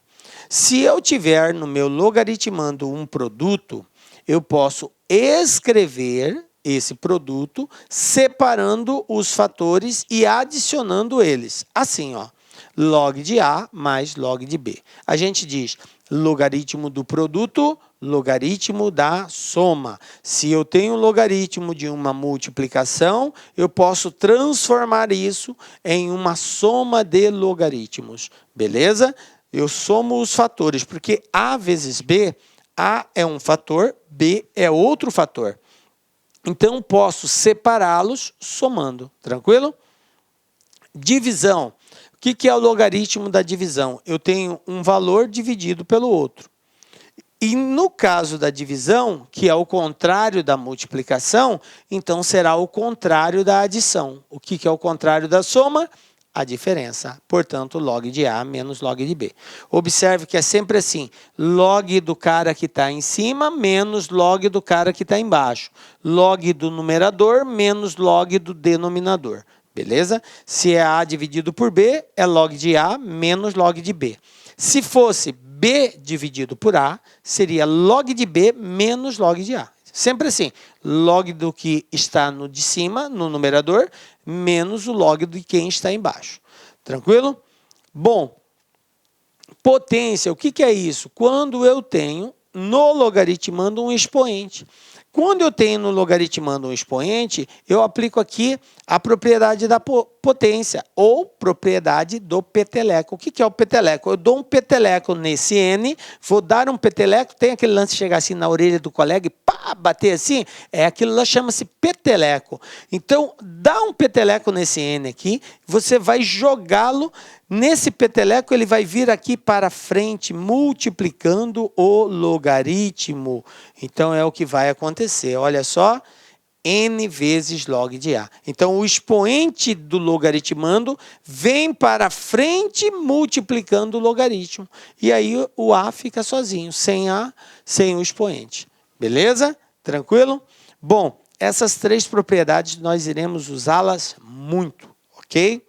Se eu tiver no meu logaritmando um produto, eu posso escrever esse produto, separando os fatores e adicionando eles. Assim, ó, log de A mais log de B. A gente diz logaritmo do produto, logaritmo da soma. Se eu tenho logaritmo de uma multiplicação, eu posso transformar isso em uma soma de logaritmos. Beleza? Eu somo os fatores, porque A vezes B, A é um fator, B é outro fator. Então, posso separá-los somando, tranquilo? Divisão. O que é o logaritmo da divisão? Eu tenho um valor dividido pelo outro. E no caso da divisão, que é o contrário da multiplicação, então será o contrário da adição. O que é o contrário da soma? A diferença. Portanto, log de A menos log de B. Observe que é sempre assim, log do cara que está em cima menos log do cara que está embaixo. Log do numerador menos log do denominador. Beleza? Se é A dividido por B, é log de A menos log de B. Se fosse B dividido por A, seria log de B menos log de A. Sempre assim, log do que está no de cima, no numerador, menos o log de quem está embaixo. Tranquilo? Bom, potência, o que é isso? Quando eu tenho no logaritmando um expoente. Quando eu tenho no logaritmando um expoente, eu aplico aqui a propriedade da potência, ou propriedade do peteleco. O que é o peteleco? Eu dou um peteleco nesse n, vou dar um peteleco, tem aquele lance de chegar assim na orelha do colega e pá, bater assim, aquilo lá chama-se peteleco. Então, dá um peteleco nesse n aqui, você vai jogá-lo nesse peteleco, ele vai vir aqui para frente, multiplicando o logaritmo. Então, é o que vai acontecer. Olha só, n vezes log de A. Então, o expoente do logaritmando vem para frente, multiplicando o logaritmo. E aí, o A fica sozinho, sem A, sem o expoente. Beleza? Tranquilo? Bom, essas três propriedades nós iremos usá-las muito, ok?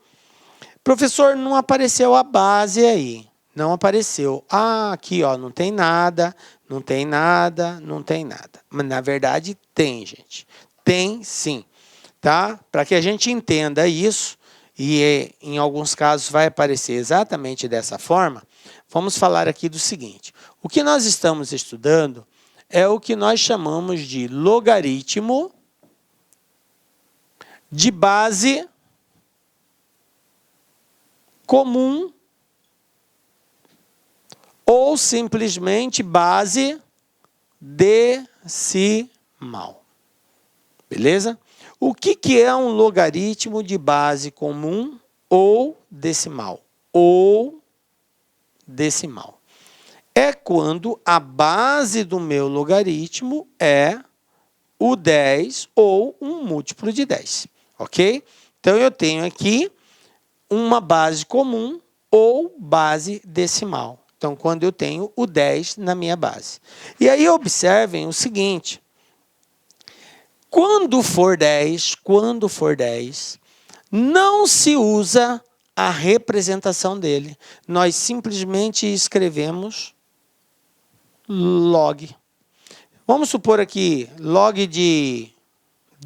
Professor, não apareceu a base aí. Não apareceu. Ah, aqui, ó, não tem nada, não tem nada, não tem nada. Mas, na verdade, tem, gente. Tem, sim. Tá? Para que a gente entenda isso, e em alguns casos vai aparecer exatamente dessa forma, vamos falar aqui do seguinte. O que nós estamos estudando é o que nós chamamos de logaritmo de base comum ou simplesmente base decimal. Beleza? O que é um logaritmo de base comum ou decimal? Ou decimal. É quando a base do meu logaritmo é o 10 ou um múltiplo de 10. Ok? Então, eu tenho aqui uma base comum ou base decimal. Então, quando eu tenho o 10 na minha base. E aí, observem o seguinte. Quando for 10, não se usa a representação dele. Nós simplesmente escrevemos log. Vamos supor aqui, log de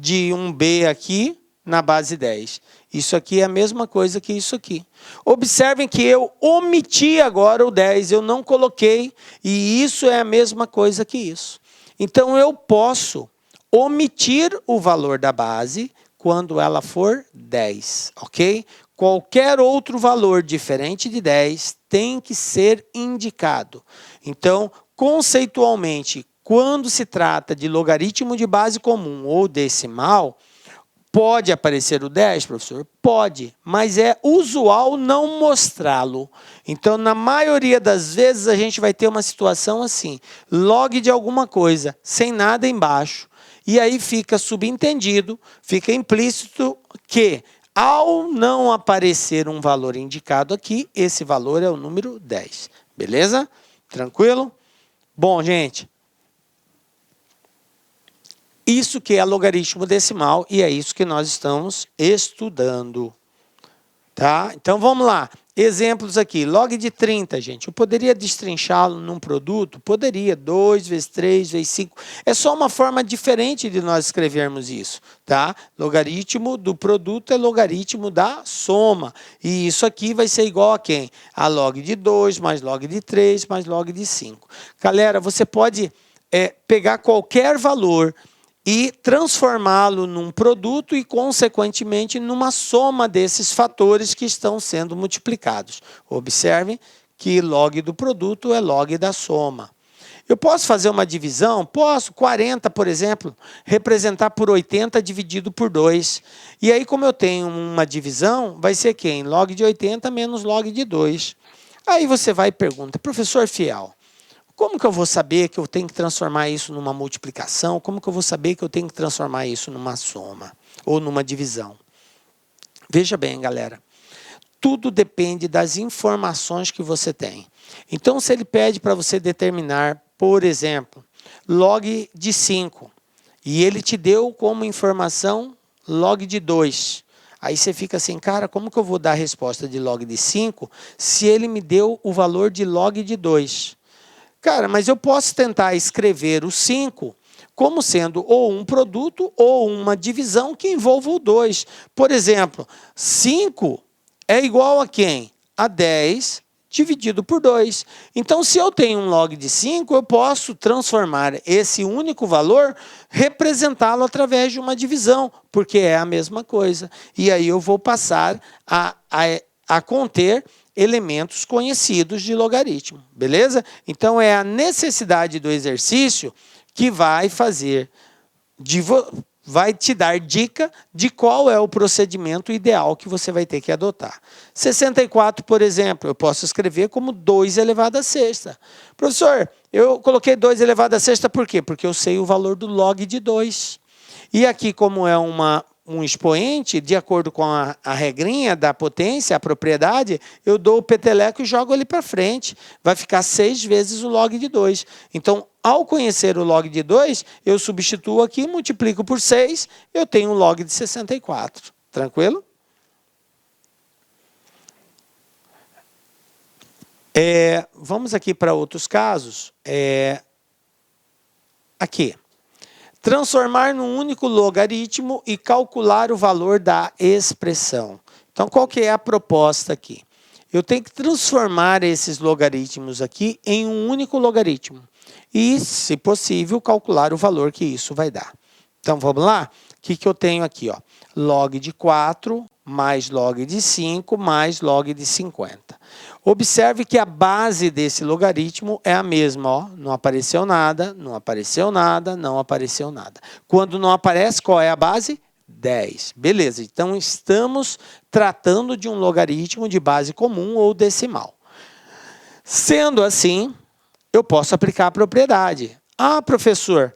1b aqui na base 10. Isso aqui é a mesma coisa que isso aqui. Observem que eu omiti agora o 10, eu não coloquei, e isso é a mesma coisa que isso. Então, eu posso omitir o valor da base quando ela for 10, ok? Qualquer outro valor diferente de 10 tem que ser indicado. Então, conceitualmente, quando se trata de logaritmo de base comum ou decimal, pode aparecer o 10, professor? Pode, mas é usual não mostrá-lo. Então, na maioria das vezes, a gente vai ter uma situação assim, log de alguma coisa, sem nada embaixo. E aí fica subentendido, fica implícito que, ao não aparecer um valor indicado aqui, esse valor é o número 10. Beleza? Tranquilo? Bom, gente, isso que é logaritmo decimal e é isso que nós estamos estudando. Tá? Então, vamos lá. Exemplos aqui. Log de 30, gente. Eu poderia destrinchá-lo num produto? Poderia. 2 vezes 3 vezes 5. É só uma forma diferente de nós escrevermos isso. Tá? Logaritmo do produto é logaritmo da soma. E isso aqui vai ser igual a quem? A log de 2 mais log de 3 mais log de 5. Galera, você pode pegar qualquer valor e transformá-lo num produto e, consequentemente, numa soma desses fatores que estão sendo multiplicados. Observem que log do produto é log da soma. Eu posso fazer uma divisão? Posso. 40, por exemplo, representar por 80 dividido por 2. E aí, como eu tenho uma divisão, vai ser quem? Log de 80 menos log de 2. Aí você vai e pergunta, professor Fiel, como que eu vou saber que eu tenho que transformar isso numa multiplicação? Como que eu vou saber que eu tenho que transformar isso numa soma ou numa divisão? Veja bem, galera. Tudo depende das informações que você tem. Então, se ele pede para você determinar, por exemplo, log de 5, e ele te deu como informação log de 2, aí você fica assim, cara, como que eu vou dar a resposta de log de 5 se ele me deu o valor de log de 2? Cara, mas eu posso tentar escrever o 5 como sendo ou um produto ou uma divisão que envolva o 2. Por exemplo, 5 é igual a quem? A 10 dividido por 2. Então, se eu tenho um log de 5, eu posso transformar esse único valor, representá-lo através de uma divisão, porque é a mesma coisa. E aí eu vou passar a conter elementos conhecidos de logaritmo, beleza? Então, é a necessidade do exercício que vai fazer, vai te dar dica de qual é o procedimento ideal que você vai ter que adotar. 64, por exemplo, eu posso escrever como 2 elevado à sexta. Professor, eu coloquei 2 elevado à sexta por quê? Porque eu sei o valor do log de 2. E aqui, como é um expoente, de acordo com a regrinha da potência, a propriedade, eu dou o peteleco e jogo ele para frente. Vai ficar 6 vezes o log de 2. Então, ao conhecer o log de 2, eu substituo aqui, multiplico por 6, eu tenho um log de 64. Tranquilo? Vamos aqui para outros casos. Aqui. Transformar num único logaritmo e calcular o valor da expressão. Então, qual que é a proposta aqui? Eu tenho que transformar esses logaritmos aqui em um único logaritmo. E, se possível, calcular o valor que isso vai dar. Então, vamos lá? O que eu tenho aqui? Ó? Log de 4 mais log de 5 mais log de 50. Observe que a base desse logaritmo é a mesma. Ó. Não apareceu nada, não apareceu nada, não apareceu nada. Quando não aparece, qual é a base? 10. Beleza, então estamos tratando de um logaritmo de base comum ou decimal. Sendo assim, eu posso aplicar a propriedade. Ah, professor,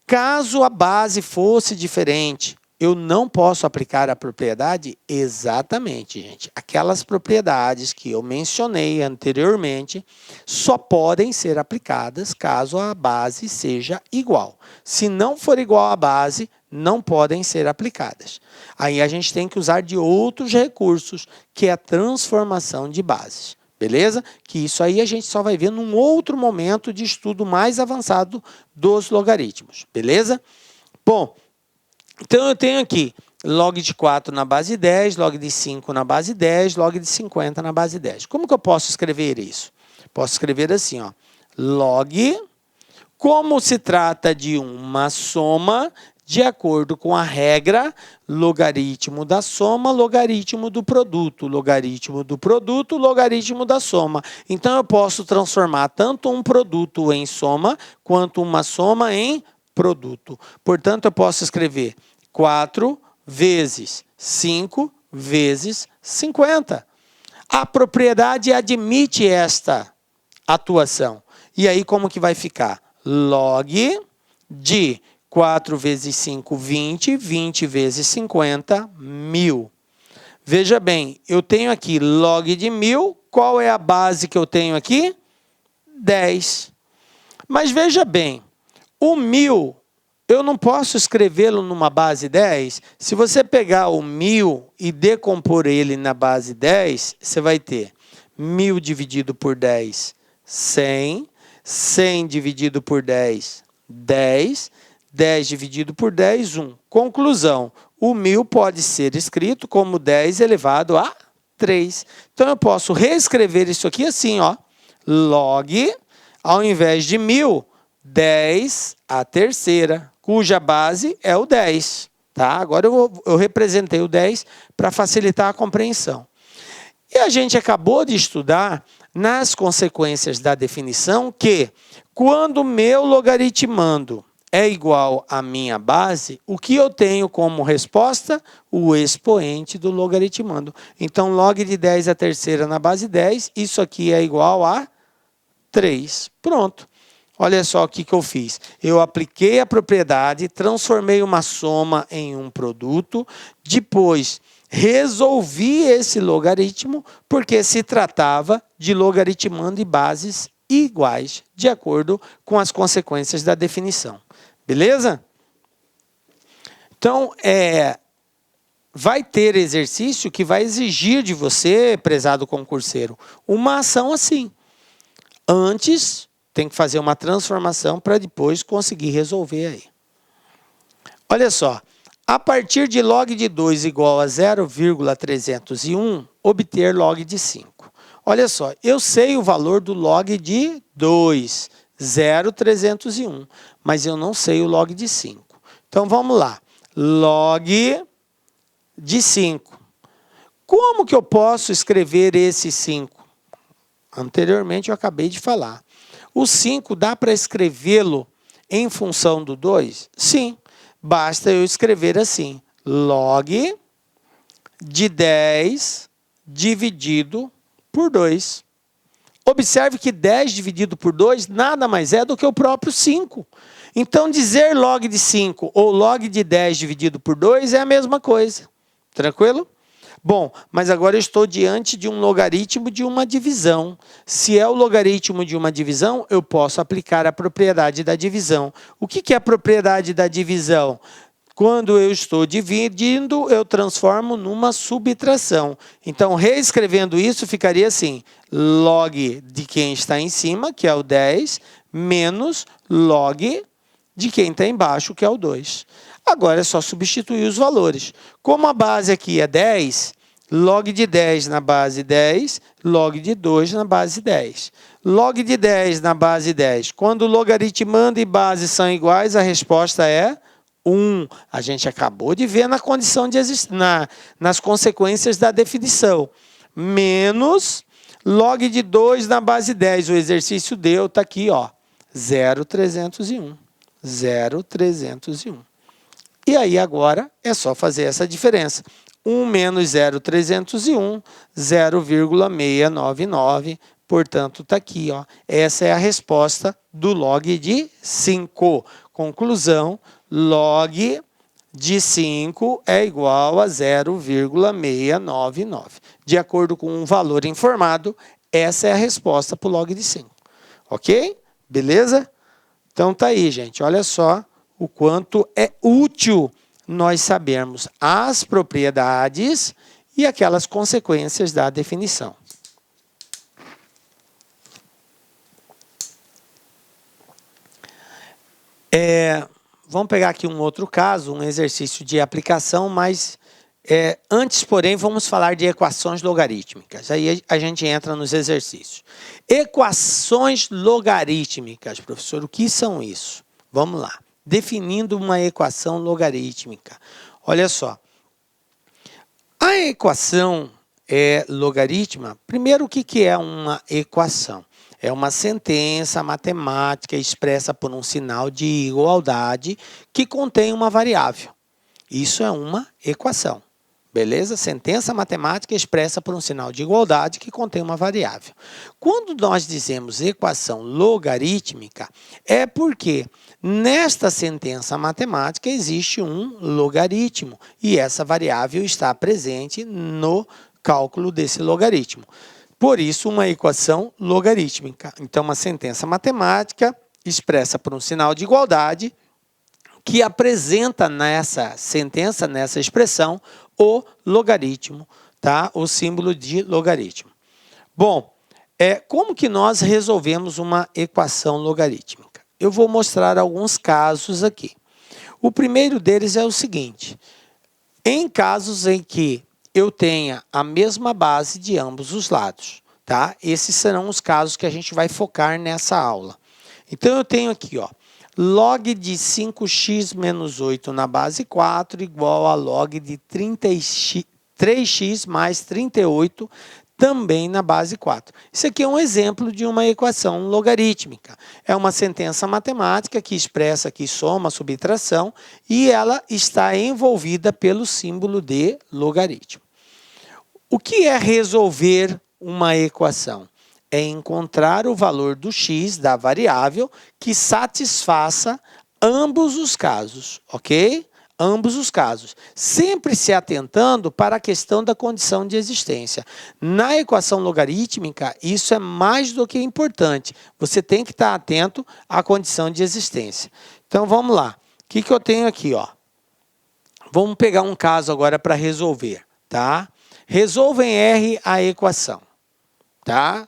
caso a base fosse diferente, eu não posso aplicar a propriedade? Exatamente, gente. Aquelas propriedades que eu mencionei anteriormente só podem ser aplicadas caso a base seja igual. Se não for igual à base, não podem ser aplicadas. Aí a gente tem que usar de outros recursos, que é a transformação de bases. Beleza? Que isso aí a gente só vai ver num outro momento de estudo mais avançado dos logaritmos. Beleza? Bom, então eu tenho aqui log de 4 na base 10, log de 5 na base 10, log de 50 na base 10. Como que eu posso escrever isso? Posso escrever assim, ó, log, como se trata de uma soma, de acordo com a regra, logaritmo da soma, logaritmo do produto, logaritmo do produto, logaritmo da soma. Então, eu posso transformar tanto um produto em soma, quanto uma soma em produto. Portanto, eu posso escrever 4 vezes 5 vezes 50. A propriedade admite esta atuação. E aí, como que vai ficar? Log de 4 vezes 5, 20. 20 vezes 50, 1000. Veja bem, eu tenho aqui log de 1000. Qual é a base que eu tenho aqui? 10. Mas veja bem, o 1000, eu não posso escrevê-lo numa base 10. Se você pegar o 1000 e decompor ele na base 10, você vai ter 1000 dividido por 10, 100. 100 dividido por 10, 10. 10 dividido por 10, 1. Conclusão, o 1000 pode ser escrito como 10 elevado a 3. Então, eu posso reescrever isso aqui assim, ó. Log, ao invés de 1000, 10 a terceira, cuja base é o 10. Tá? Agora, eu representei o 10 para facilitar a compreensão. E a gente acabou de estudar nas consequências da definição que, quando meu logaritmando é igual à minha base, o que eu tenho como resposta? O expoente do logaritmando. Então, log de 10 à terceira na base 10, isso aqui é igual a 3. Pronto. Olha só o que eu fiz. Eu apliquei a propriedade, transformei uma soma em um produto, depois resolvi esse logaritmo, porque se tratava de logaritmando e bases iguais, de acordo com as consequências da definição. Beleza? Então, vai ter exercício que vai exigir de você, prezado concurseiro, uma ação assim. Antes, tem que fazer uma transformação para depois conseguir resolver aí. Olha só, a partir de log de 2 igual a 0,301, obter log de 5. Olha só, eu sei o valor do log de 2, 0,301, mas eu não sei o log de 5. Então, vamos lá. Log de 5. Como que eu posso escrever esse 5? Anteriormente, eu acabei de falar. O 5 dá para escrevê-lo em função do 2? Sim. Basta eu escrever assim. Log de 10 dividido por 2. Observe que 10 dividido por 2 nada mais é do que o próprio 5. Então, dizer log de 5 ou log de 10 dividido por 2 é a mesma coisa. Tranquilo? Bom, mas agora eu estou diante de um logaritmo de uma divisão. Se é o logaritmo de uma divisão, eu posso aplicar a propriedade da divisão. O que é a propriedade da divisão? Quando eu estou dividindo, eu transformo numa subtração. Então, reescrevendo isso, ficaria assim. Log de quem está em cima, que é o 10, menos log de quem está embaixo, que é o 2. Agora é só substituir os valores. Como a base aqui é 10, log de 10 na base 10, log de 2 na base 10. Log de 10 na base 10. Quando logaritmando e base são iguais, a resposta é 1. A gente acabou de ver na condição de nas consequências da definição. Menos log de 2 na base 10. O exercício deu, está aqui, ó, 0,301. 0,301. E aí agora é só fazer essa diferença. 1 menos 0,301, 0,699. Portanto, está aqui, ó. Essa é a resposta do log de 5. Conclusão, log de 5 é igual a 0,699. De acordo com um valor informado, essa é a resposta para o log de 5. Ok? Beleza? Então, tá aí, gente. Olha só o quanto é útil nós sabermos as propriedades e aquelas consequências da definição. Vamos pegar aqui um outro caso, um exercício de aplicação, mas antes, porém, vamos falar de equações logarítmicas. Aí a gente entra nos exercícios. Equações logarítmicas, professor, o que são isso? Vamos lá. Definindo uma equação logarítmica. Olha só. A equação logarítmica, primeiro, o que é uma equação? É uma sentença matemática expressa por um sinal de igualdade que contém uma variável. Isso é uma equação. Beleza? Sentença matemática expressa por um sinal de igualdade que contém uma variável. Quando nós dizemos equação logarítmica, é porque nesta sentença matemática existe um logaritmo e essa variável está presente no cálculo desse logaritmo. Por isso, uma equação logarítmica. Então, uma sentença matemática expressa por um sinal de igualdade que apresenta nessa sentença, nessa expressão, o logaritmo, tá? O símbolo de logaritmo. Bom, como que nós resolvemos uma equação logarítmica? Eu vou mostrar alguns casos aqui. O primeiro deles é o seguinte. Em casos em que eu tenha a mesma base de ambos os lados, tá? Esses serão os casos que a gente vai focar nessa aula. Então, eu tenho aqui, ó, log de 5x menos 8 na base 4 igual a log de 3x mais 38 também na base 4. Isso aqui é um exemplo de uma equação logarítmica. É uma sentença matemática que expressa aqui soma, subtração, e ela está envolvida pelo símbolo de logaritmo. O que é resolver uma equação? É encontrar o valor do x da variável que satisfaça ambos os casos, ok? Ambos os casos. Sempre se atentando para a questão da condição de existência. Na equação logarítmica, isso é mais do que importante. Você tem que estar atento à condição de existência. Então, vamos lá. O que eu tenho aqui, ó? Vamos pegar um caso agora para resolver, tá? Resolva em R a equação, tá?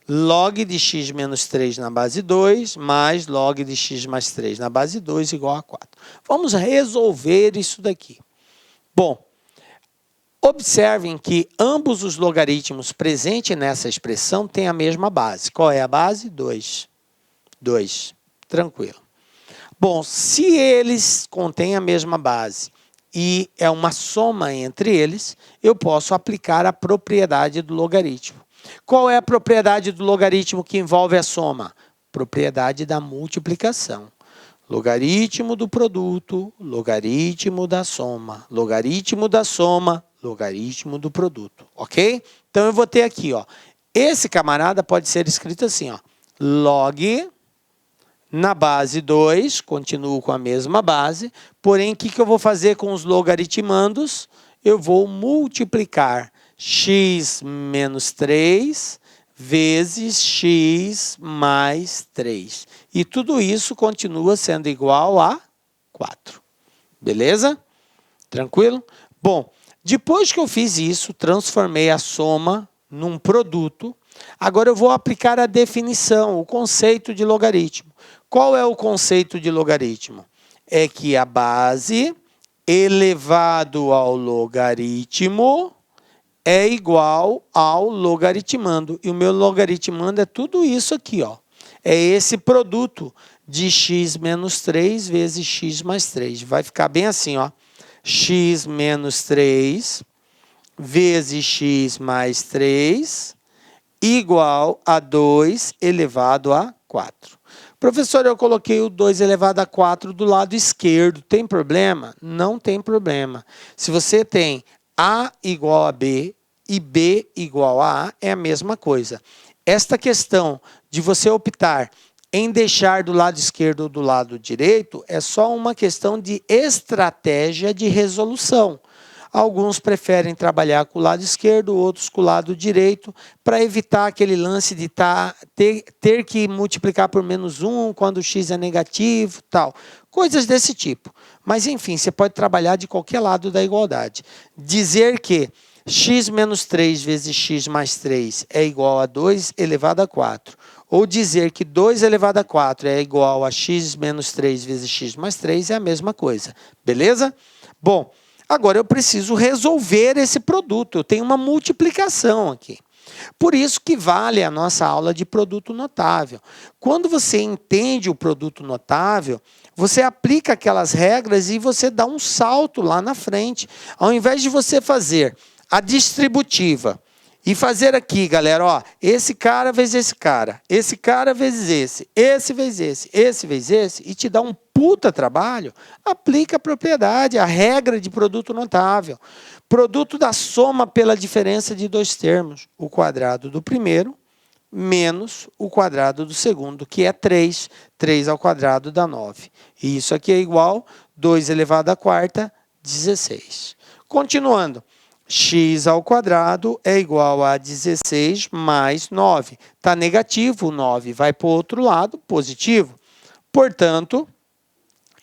Log de x menos 3 na base 2, mais log de x mais 3 na base 2 igual a 4. Vamos resolver isso daqui. Bom, observem que ambos os logaritmos presentes nessa expressão têm a mesma base. Qual é a base? 2. 2. Tranquilo. Bom, se eles contêm a mesma base e é uma soma entre eles, eu posso aplicar a propriedade do logaritmo. Qual é a propriedade do logaritmo que envolve a soma? Propriedade da multiplicação. Logaritmo do produto, logaritmo da soma, logaritmo da soma, logaritmo do produto, ok? Então, eu vou ter aqui, ó, esse camarada pode ser escrito assim, ó, log na base 2, continuo com a mesma base, porém, o que eu vou fazer com os logaritmandos? Eu vou multiplicar x menos 3 vezes x mais 3. E tudo isso continua sendo igual a 4. Beleza? Tranquilo? Bom, depois que eu fiz isso, transformei a soma num produto, agora eu vou aplicar a definição, o conceito de logaritmo. Qual é o conceito de logaritmo? É que a base elevado ao logaritmo é igual ao logaritmando. E o meu logaritmando é tudo isso aqui, ó. É esse produto de x menos 3 vezes x mais 3. Vai ficar bem assim, ó. X menos 3 vezes x mais 3 igual a 2 elevado a 4. Professor, eu coloquei o 2 elevado a 4 do lado esquerdo. Tem problema? Não tem problema. Se você tem A igual a B e B igual a A, é a mesma coisa. Esta questão de você optar em deixar do lado esquerdo ou do lado direito é só uma questão de estratégia de resolução. Alguns preferem trabalhar com o lado esquerdo, outros com o lado direito, para evitar aquele lance de ter que multiplicar por menos 1 quando o x é negativo, tal. Coisas desse tipo. Mas, enfim, você pode trabalhar de qualquer lado da igualdade. Dizer que x menos 3 vezes x mais 3 é igual a 2 elevado a 4. Ou dizer que 2 elevado a 4 é igual a x menos 3 vezes x mais 3 é a mesma coisa. Beleza? Bom, agora eu preciso resolver esse produto. Eu tenho uma multiplicação aqui. Por isso que vale a nossa aula de produto notável. Quando você entende o produto notável, você aplica aquelas regras e você dá um salto lá na frente. Ao invés de você fazer a distributiva e fazer aqui, galera, ó, esse cara vezes esse cara vezes esse vezes esse vezes esse, e te dá um puta trabalho, aplica a propriedade, a regra de produto notável. Produto da soma pela diferença de dois termos, o quadrado do primeiro menos o quadrado do segundo, que é 3. 3 ao quadrado dá 9. E isso aqui é igual a 2 elevado à quarta, 16. Continuando. X ao quadrado é igual a 16 mais 9. Está negativo, o 9 vai para o outro lado, positivo. Portanto,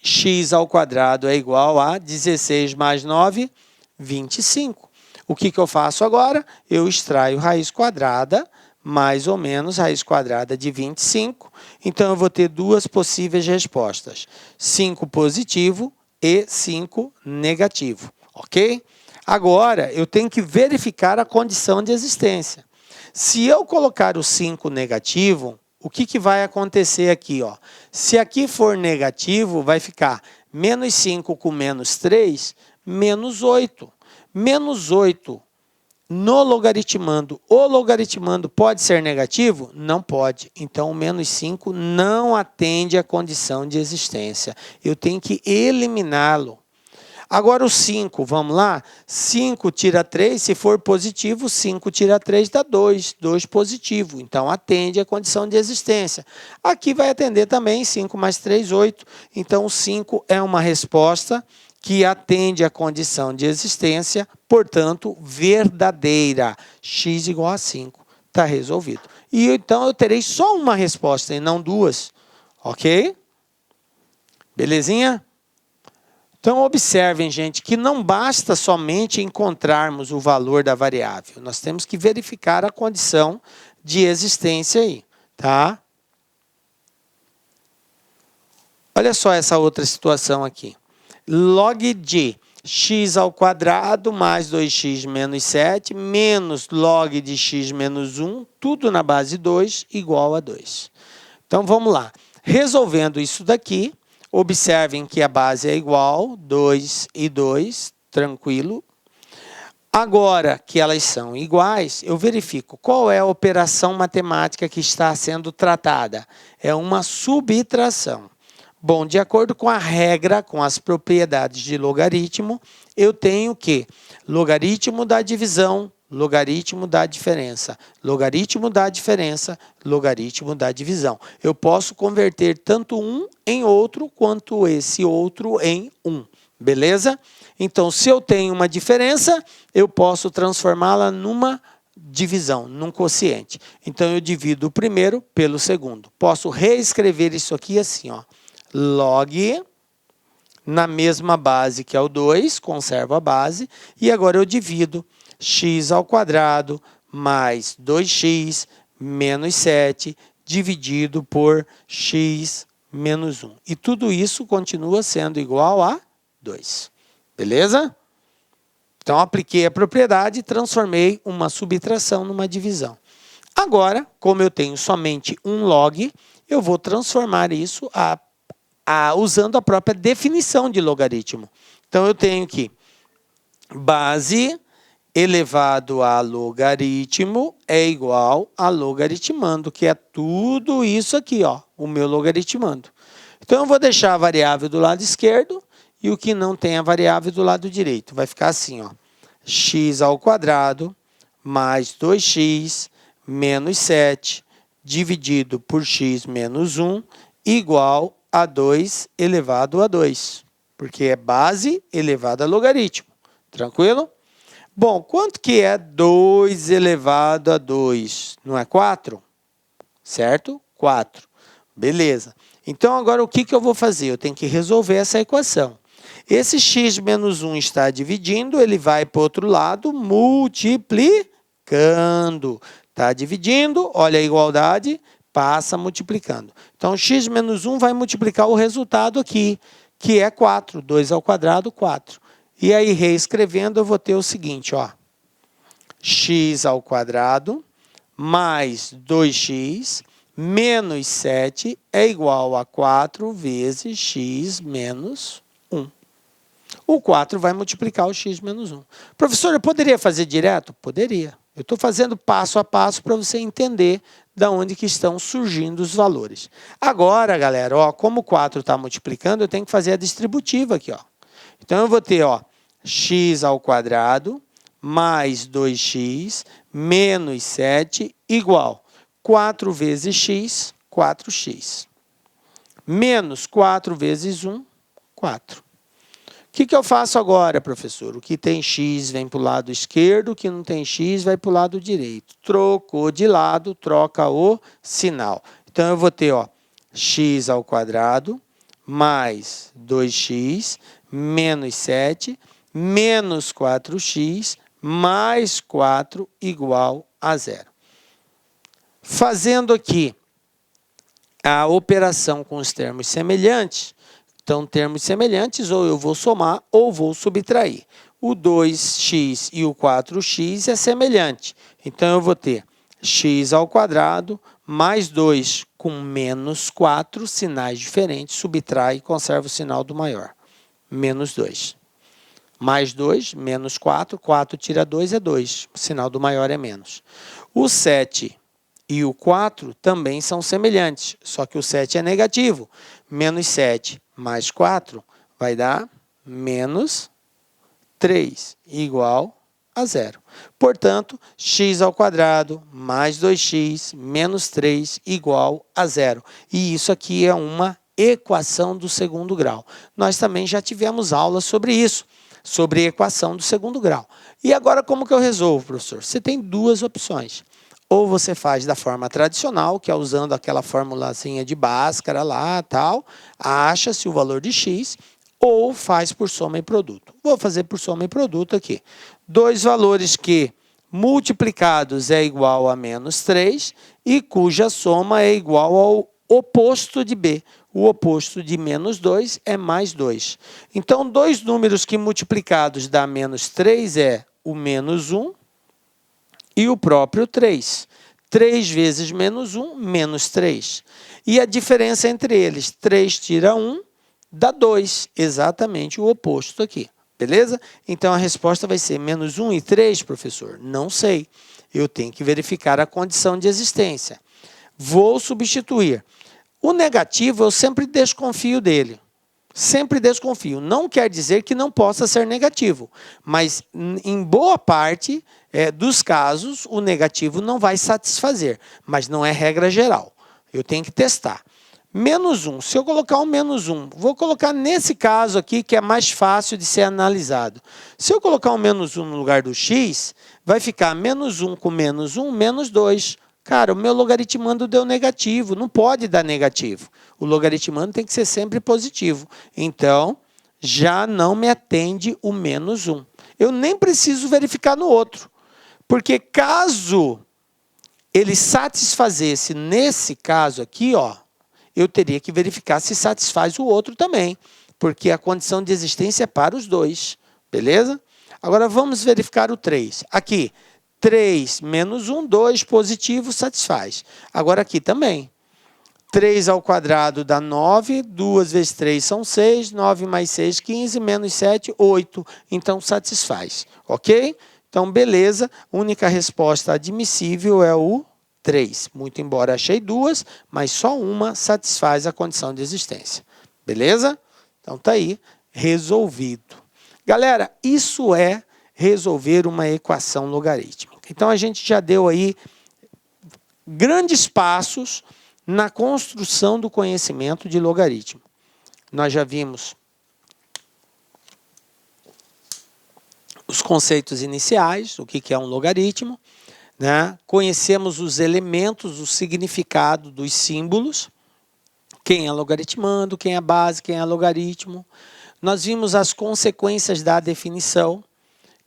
x ao quadrado é igual a 16 mais 9, 25. O que eu faço agora? Eu extraio raiz quadrada, mais ou menos raiz quadrada de 25. Então, eu vou ter duas possíveis respostas. 5 positivo e 5 negativo. Ok? Agora, eu tenho que verificar a condição de existência. Se eu colocar o 5 negativo, o que vai acontecer aqui? Ó? Se aqui for negativo, vai ficar menos 5 com menos 3, menos 8. Menos 8 no logaritmando. O logaritmando pode ser negativo? Não pode. Então, o menos 5 não atende à condição de existência. Eu tenho que eliminá-lo. Agora, o 5, vamos lá? 5 tira 3, se for positivo, 5 tira 3 dá 2. 2 positivo. Então, atende à condição de existência. Aqui vai atender também 5 mais 3, 8. Então, o 5 é uma resposta que atende à condição de existência, portanto, verdadeira. X igual a 5. Está resolvido. E então eu terei só uma resposta e não duas. Ok? Belezinha? Então, observem, gente, que não basta somente encontrarmos o valor da variável. Nós temos que verificar a condição de existência aí, tá? Olha só essa outra situação aqui. Log de x ao quadrado mais 2x menos 7 menos log de x menos 1, tudo na base 2, igual a 2. Então, vamos lá. Resolvendo isso daqui, observem que a base é igual, 2 e 2, tranquilo. Agora que elas são iguais, eu verifico qual é a operação matemática que está sendo tratada. É uma subtração. Bom, de acordo com a regra, com as propriedades de logaritmo, eu tenho que logaritmo da divisão, logaritmo da diferença, logaritmo da diferença, logaritmo da divisão. Eu posso converter tanto um em outro, quanto esse outro em um. Beleza? Então, se eu tenho uma diferença, eu posso transformá-la numa divisão, num quociente. Então, eu divido o primeiro pelo segundo. Posso reescrever isso aqui assim, ó. Log, na mesma base que é o 2, conservo a base, e agora eu divido x ao quadrado mais 2x menos 7 dividido por x menos 1. E tudo isso continua sendo igual a 2. Beleza? Então, apliquei a propriedade e transformei uma subtração numa divisão. Agora, como eu tenho somente um log, eu vou transformar isso usando a própria definição de logaritmo. Então, eu tenho que base elevado a logaritmo é igual a logaritmando, que é tudo isso aqui, ó, o meu logaritmando. Então, eu vou deixar a variável do lado esquerdo e o que não tem a variável do lado direito. Vai ficar assim, ó, x ao quadrado mais 2x menos 7 dividido por x menos 1 igual a 2 elevado a 2, porque é base elevada a logaritmo. Tranquilo? Bom, quanto que é 2 elevado a 2? Não é 4? Certo? 4. Beleza. Então, agora o que eu vou fazer? Eu tenho que resolver essa equação. Esse x menos 1 está dividindo, ele vai para o outro lado, multiplicando. Está dividindo, olha a igualdade, passa multiplicando. Então, x menos 1 vai multiplicar o resultado aqui, que é 4. 2 ao quadrado, 4. E aí, reescrevendo, eu vou ter o seguinte, ó. X ao quadrado mais 2x menos 7 é igual a 4 vezes x menos 1. O 4 vai multiplicar o x menos 1. Professor, eu poderia fazer direto? Poderia. Eu estou fazendo passo a passo para você entender de onde que estão surgindo os valores. Agora, galera, ó, como o 4 está multiplicando, eu tenho que fazer a distributiva aqui. Ó. Então, eu vou ter ó, x ao quadrado mais 2x menos 7 igual 4 vezes x, 4x. Menos 4 vezes 1, 4. O que eu faço agora, professor? O que tem x vem para o lado esquerdo, o que não tem x vai para o lado direito. Trocou de lado, troca o sinal. Então, eu vou ter ó, x ao quadrado mais 2x menos 7 menos 4x mais 4 igual a 0. Fazendo aqui a operação com os termos semelhantes, então, termos semelhantes, ou eu vou somar ou vou subtrair. O 2x e o 4x é semelhante. Então, eu vou ter x ao quadrado mais 2 com menos 4, sinais diferentes, subtrai e conserva o sinal do maior. Menos 2. Mais 2, menos 4. 4 tira 2 é 2. O sinal do maior é menos. O 7 e o 4 também são semelhantes, só que o 7 é negativo. Menos 7 mais 4 vai dar menos 3, igual a zero. Portanto, x ao quadrado mais 2x menos 3 igual a zero. E isso aqui é uma equação do segundo grau. Nós também já tivemos aulas sobre isso, sobre equação do segundo grau. E agora como que eu resolvo, professor? Você tem duas opções. Ou você faz da forma tradicional, que é usando aquela formulazinha de Bhaskara lá, tal, acha-se o valor de x, ou faz por soma e produto. Vou fazer por soma e produto aqui. Dois valores que multiplicados é igual a menos 3 e cuja soma é igual ao oposto de b. O oposto de menos 2 é mais 2. Então, dois números que multiplicados dá menos 3 é o menos 1 e o próprio 3. 3 vezes menos 1, menos 3. E a diferença entre eles, 3 tira 1, dá 2, exatamente o oposto aqui. Beleza? Então, a resposta vai ser menos 1 e 3, professor? Não sei. Eu tenho que verificar a condição de existência. Vou substituir. O negativo, eu sempre desconfio dele. Sempre desconfio. Não quer dizer que não possa ser negativo, mas em boa parte dos casos, o negativo não vai satisfazer, mas não é regra geral. Eu tenho que testar. Menos 1, se eu colocar um menos 1, vou colocar nesse caso aqui que é mais fácil de ser analisado. Se eu colocar um menos 1 no lugar do x, vai ficar menos 1 com menos 1, menos 2. Cara, o meu logaritmando deu negativo, não pode dar negativo. O logaritmando tem que ser sempre positivo. Então, já não me atende o menos 1. Eu nem preciso verificar no outro, porque caso ele satisfazesse nesse caso aqui, ó, eu teria que verificar se satisfaz o outro também, porque a condição de existência é para os dois, beleza? Agora, vamos verificar o 3. Aqui, 3 menos 1, 2, positivo, satisfaz. Agora, aqui também. 3 ao quadrado dá 9, 2 vezes 3 são 6, 9 mais 6, 15, menos 7, 8. Então, satisfaz, ok? Então, beleza, única resposta admissível é o 3. Muito embora achei duas, mas só uma satisfaz a condição de existência. Beleza? Então, tá aí, resolvido. Galera, isso é resolver uma equação logarítmica. Então, a gente já deu aí grandes passos na construção do conhecimento de logaritmo. Nós já vimos os conceitos iniciais, o que é um logaritmo, né? Conhecemos os elementos, o significado dos símbolos, quem é logaritmando, quem é base, quem é logaritmo. Nós vimos as consequências da definição,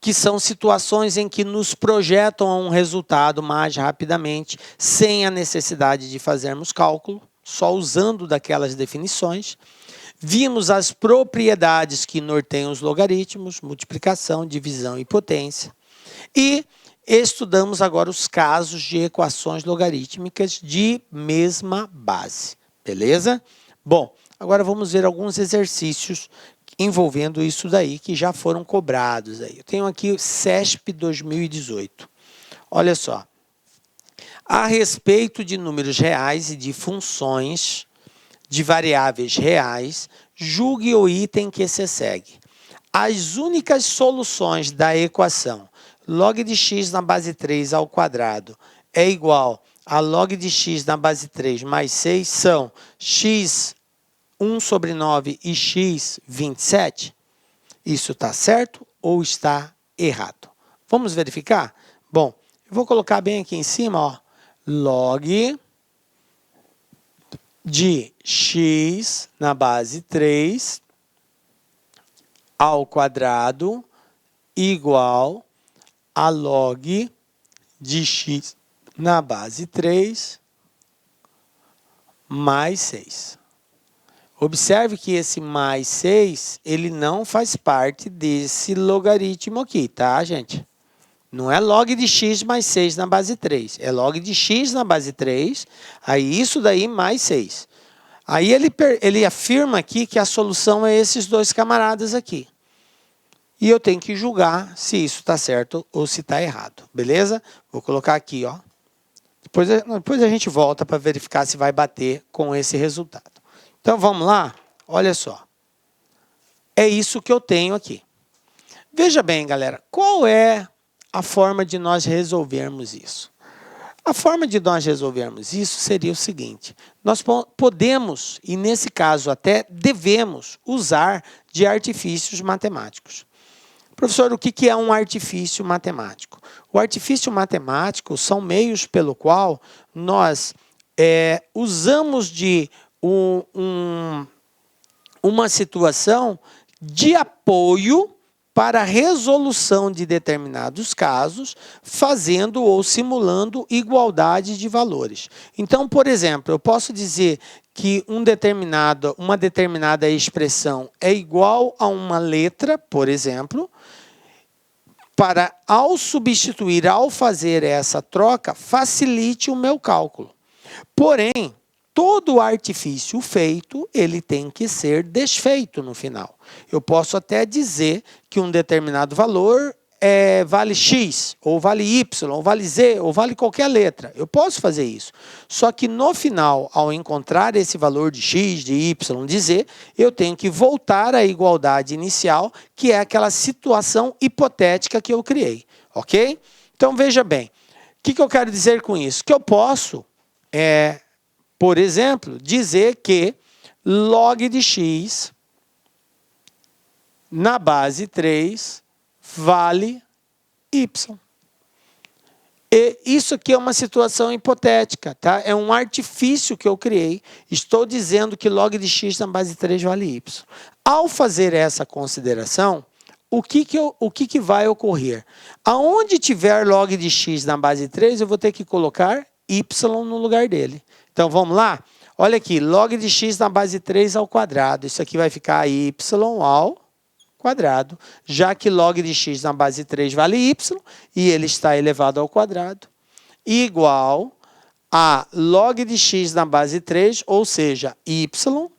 que são situações em que nos projetam a um resultado mais rapidamente, sem a necessidade de fazermos cálculo, só usando daquelas definições. Vimos as propriedades que norteiam os logaritmos, multiplicação, divisão e potência. E estudamos agora os casos de equações logarítmicas de mesma base. Beleza? Bom, agora vamos ver alguns exercícios envolvendo isso daí, que já foram cobrados aí. Eu tenho aqui o CESP 2018. Olha só. A respeito de números reais e de funções de variáveis reais, julgue o item que se segue. As únicas soluções da equação log de x na base 3 ao quadrado é igual a log de x na base 3 mais 6 são x 1 sobre 9 e x 27? Isso está certo ou está errado? Vamos verificar? Bom, eu vou colocar bem aqui em cima, ó, log de x na base 3 ao quadrado igual a log de x na base 3 mais 6. Observe que esse mais 6, ele não faz parte desse logaritmo aqui, tá, gente? Não é log de x mais 6 na base 3. É log de x na base 3, aí isso daí mais 6. Aí ele afirma aqui que a solução é esses dois camaradas aqui. e eu tenho que julgar se isso está certo ou se está errado. Beleza? Vou colocar aqui, ó. Depois a gente volta para verificar se vai bater com esse resultado. Então, vamos lá? Olha só. É isso que eu tenho aqui. Veja bem, galera, qual é a forma de nós resolvermos isso? A forma de nós resolvermos isso seria o seguinte: nós podemos, e nesse caso até devemos, usar de artifícios matemáticos. Professor, o que é um artifício matemático? O artifício matemático são meios pelo qual nós usamos de uma situação de apoio para a resolução de determinados casos, fazendo ou simulando igualdade de valores. Então, por exemplo, eu posso dizer que uma determinada expressão é igual a uma letra, por exemplo, para, ao substituir, ao fazer essa troca, facilite o meu cálculo. Porém, todo artifício feito, ele tem que ser desfeito no final. Eu posso até dizer que um determinado valor vale X, ou vale Y, ou vale Z, ou vale qualquer letra. Eu posso fazer isso. Só que no final, ao encontrar esse valor de X, de Y, de Z, eu tenho que voltar à igualdade inicial, que é aquela situação hipotética que eu criei. Ok? Então, veja bem. O que eu quero dizer com isso? Que eu posso, por exemplo, dizer que log de X na base 3 vale Y. E isso aqui é uma situação hipotética, tá? É um artifício que eu criei. Estou dizendo que log de X na base 3 vale Y. Ao fazer essa consideração, o que vai ocorrer? Aonde tiver log de X na base 3, eu vou ter que colocar Y no lugar dele. Então, vamos lá? Olha aqui, log de X na base 3 ao quadrado. Isso aqui vai ficar Y ao quadrado, já que log de X na base 3 vale Y, e ele está elevado ao quadrado, igual a log de X na base 3, ou seja, Y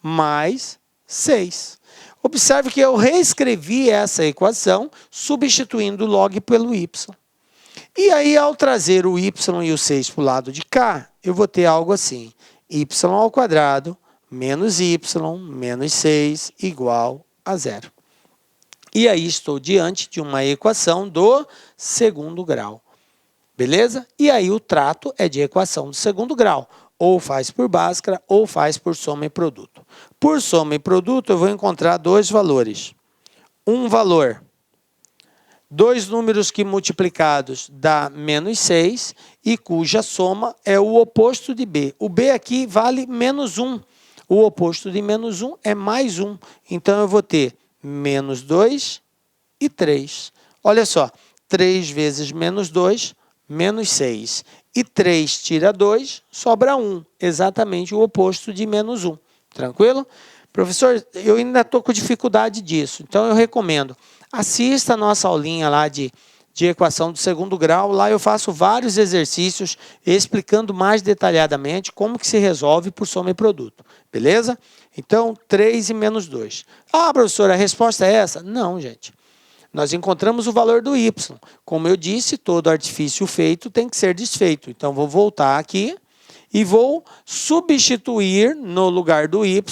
mais 6. Observe que eu reescrevi essa equação, substituindo o log pelo Y. E aí, ao trazer o Y e o 6 para o lado de cá, eu vou ter algo assim: Y ao quadrado menos Y menos 6 igual a 0. E aí estou diante de uma equação do segundo grau. Beleza? E aí o trato é de equação do segundo grau. Ou faz por Bhaskara, ou faz por soma e produto. Por soma e produto, eu vou encontrar dois valores. Um valor, dois números que multiplicados dá menos 6, e cuja soma é o oposto de B. O B aqui vale menos 1. O oposto de menos 1 é mais 1. Então, eu vou ter menos 2 e 3. Olha só, 3 vezes menos 2, menos 6. E 3 tira 2, sobra 1. Exatamente o oposto de menos 1. Tranquilo? Professor, eu ainda estou com dificuldade disso. Então, eu recomendo, assista a nossa aulinha lá de equação do segundo grau. Lá eu faço vários exercícios explicando mais detalhadamente como que se resolve por soma e produto. Beleza? Então, 3 e menos 2. Ah, professor, a resposta é essa? Não, gente. Nós encontramos o valor do Y. Como eu disse, todo artifício feito tem que ser desfeito. Então, vou voltar aqui e vou substituir no lugar do Y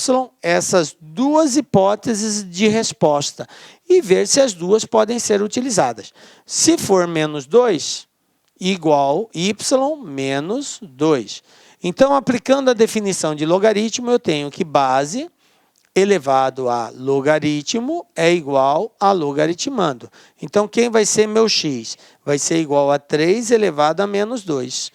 essas duas hipóteses de resposta e ver se as duas podem ser utilizadas. Se for menos 2, igual Y menos 2. Então, aplicando a definição de logaritmo, eu tenho que base elevado a logaritmo é igual a logaritmando. Então, quem vai ser meu x? Vai ser igual a 3 elevado a menos 2.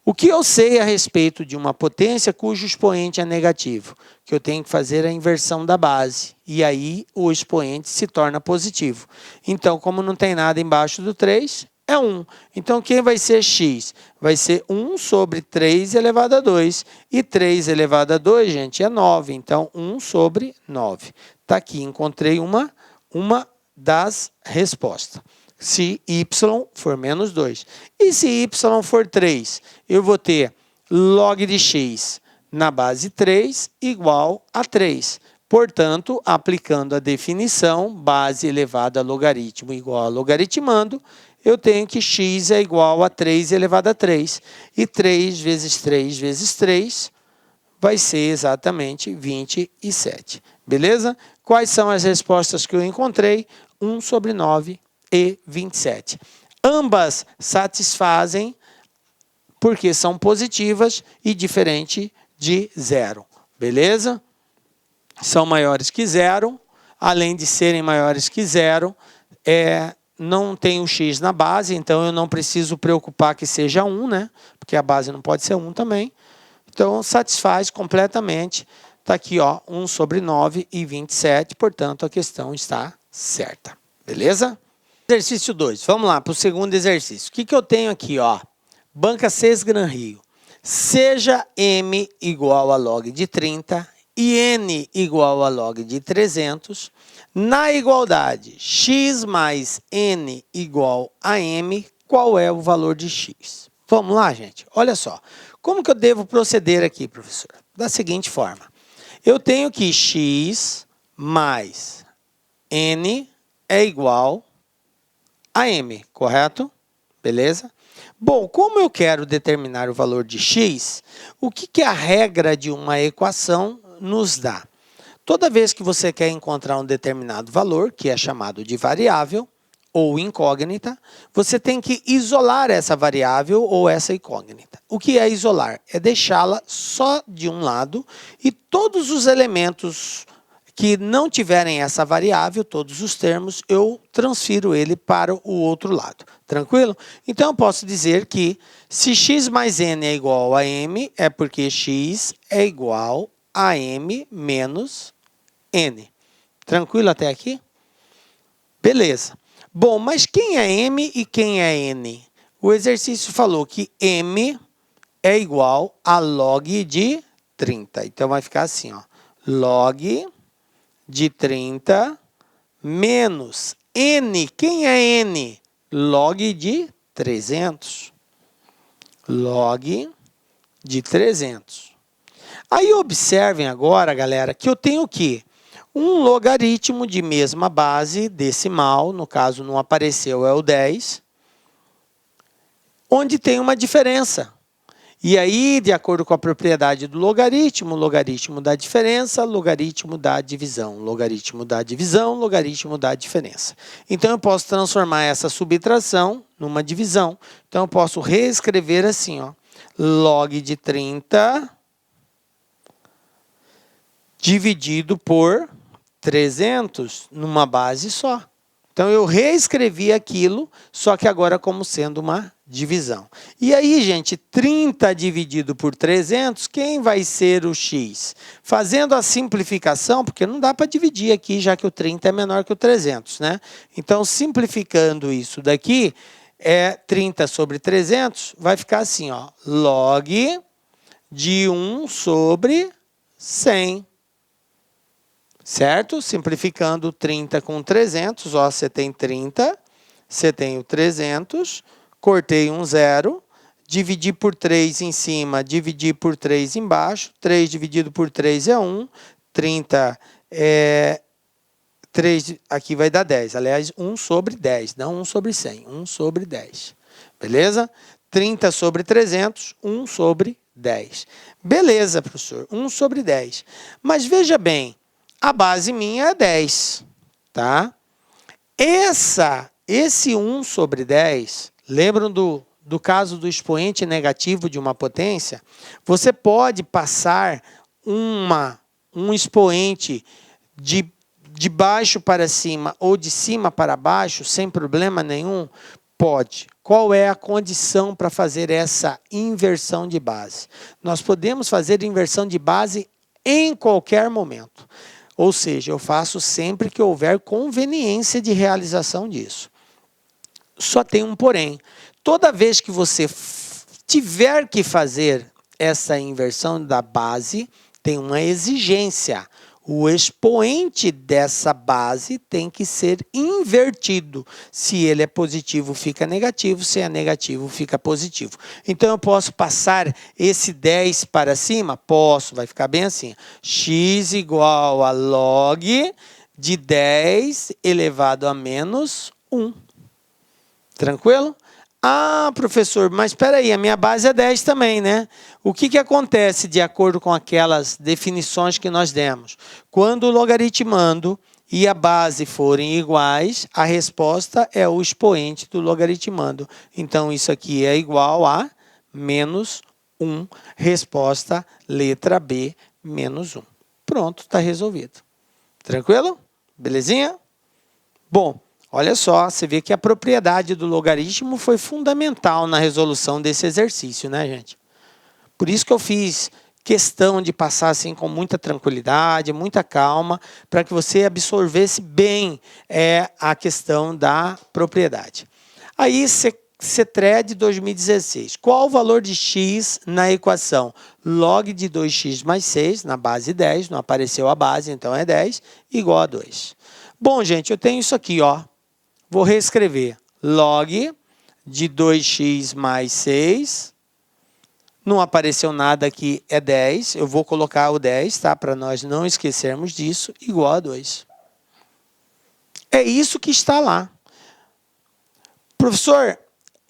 O que eu sei a respeito de uma potência cujo expoente é negativo? Que eu tenho que fazer a inversão da base. E aí, o expoente se torna positivo. Então, como não tem nada embaixo do 3, é 1. Então, quem vai ser x? Vai ser 1 sobre 3 elevado a 2. E 3 elevado a 2, gente, é 9. Então, 1 sobre 9. Está aqui, encontrei uma das respostas. Se y for menos 2. E se y for 3, eu vou ter log de x na base 3 igual a 3. Portanto, aplicando a definição, base elevada a logaritmo igual a logaritmando, eu tenho que x é igual a 3 elevado a 3. E 3 vezes 3 vezes 3 vai ser exatamente 27. Beleza? Quais são as respostas que eu encontrei? 1 sobre 9 e 27. Ambas satisfazem porque são positivas e diferente de zero. Beleza? São maiores que zero. Além de serem maiores que zero, não tem o x na base, então eu não preciso preocupar que seja 1, né? Porque a base não pode ser 1 também. Então, satisfaz completamente. Está aqui, ó, 1 sobre 9 e 27, portanto, a questão está certa. Beleza? Exercício 2. Vamos lá para o segundo exercício. O que eu tenho aqui, ó? Banca 6 Gran Rio. Seja m igual a log de 30 e n igual a log de 300, na igualdade x mais n igual a m, qual é o valor de x? Vamos lá, gente? Olha só. Como que eu devo proceder aqui, professor? Da seguinte forma. Eu tenho que x mais n é igual a m, correto? Beleza? Bom, como eu quero determinar o valor de x, o que a regra de uma equação nos dá? Toda vez que você quer encontrar um determinado valor, que é chamado de variável ou incógnita, você tem que isolar essa variável ou essa incógnita. O que é isolar? É deixá-la só de um lado e todos os elementos que não tiverem essa variável, todos os termos, eu transfiro ele para o outro lado. Tranquilo? Então, eu posso dizer que se x mais n é igual a m, é porque x é igual a m menos n. Tranquilo até aqui? Beleza. Bom, mas quem é m e quem é n? O exercício falou que m é igual a log de 30. Então, vai ficar assim, ó. Log de 30 menos n. Quem é n? Log de 300. Log de 300. Aí, observem agora, galera, que eu tenho o quê? Um logaritmo de mesma base decimal, no caso não apareceu, é o 10, onde tem uma diferença. E aí, de acordo com a propriedade do logaritmo, logaritmo dá diferença, logaritmo dá divisão, logaritmo dá divisão, logaritmo dá diferença. Então, eu posso transformar essa subtração numa divisão. Então, eu posso reescrever assim, ó, log de 30 dividido por 300 numa base só. Então, eu reescrevi aquilo, só que agora como sendo uma divisão. E aí, gente, 30 dividido por 300, quem vai ser o x? Fazendo a simplificação, porque não dá para dividir aqui, já que o 30 é menor que o 300, né? Então, simplificando isso daqui, 30 sobre 300, vai ficar assim, ó, log de 1 sobre 100. Certo? Simplificando 30 com 300, ó, você tem 30, você tem o 300, cortei um zero, dividi por 3 em cima, dividi por 3 embaixo, 3 dividido por 3 é 1, 30 3, aqui vai dar 10, aliás, 1 sobre 10, não 1 sobre 100, 1 sobre 10, beleza? 30 sobre 300, 1 sobre 10. Beleza, professor, 1 sobre 10. Mas veja bem, a base minha é 10, tá? Esse 1 sobre 10, lembram do caso do expoente negativo de uma potência? Você pode passar um expoente de baixo para cima ou de cima para baixo sem problema nenhum? Pode. Qual é a condição para fazer essa inversão de base? Nós podemos fazer inversão de base em qualquer momento. Ou seja, eu faço sempre que houver conveniência de realização disso. Só tem um porém. Toda vez que você tiver que fazer essa inversão da base, tem uma exigência. O expoente dessa base tem que ser invertido. Se ele é positivo, fica negativo. Se é negativo, fica positivo. Então, eu posso passar esse 10 para cima? Posso, vai ficar bem assim. X igual a log de 10 elevado a menos 1. Tranquilo? Ah, professor, mas espera aí, a minha base é 10 também, né? O que acontece de acordo com aquelas definições que nós demos? Quando o logaritmando e a base forem iguais, a resposta é o expoente do logaritmando. Então, isso aqui é igual a menos 1. Resposta, letra B, menos 1. Pronto, está resolvido. Tranquilo? Belezinha? Bom, olha só, você vê que a propriedade do logaritmo foi fundamental na resolução desse exercício, né, gente? Por isso que eu fiz questão de passar assim com muita tranquilidade, muita calma, para que você absorvesse bem a questão da propriedade. Aí, CETRED 2016. Qual o valor de x na equação? Log de 2x mais 6, na base 10, não apareceu a base, então é 10, igual a 2. Bom, gente, eu tenho isso aqui, ó. Vou reescrever. Log de 2x mais 6. Não apareceu nada aqui, é 10. Eu vou colocar o 10, tá? Para nós não esquecermos disso, igual a 2. É isso que está lá. Professor,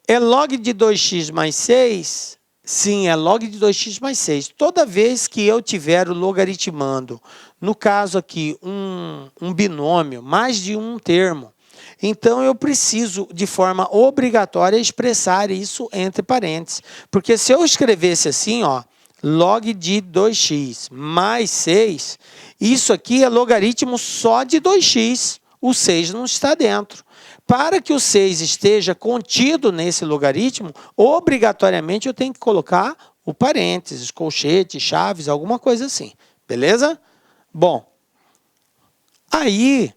é log de 2x mais 6? Sim, é log de 2x mais 6. Toda vez que eu tiver o logaritmando, no caso aqui, um binômio, mais de um termo, então eu preciso, de forma obrigatória, expressar isso entre parênteses. Porque se eu escrevesse assim, ó, log de 2x mais 6, isso aqui é logaritmo só de 2x. O 6 não está dentro. Para que o 6 esteja contido nesse logaritmo, obrigatoriamente eu tenho que colocar o parênteses, colchete, chaves, alguma coisa assim. Beleza? Bom, aí,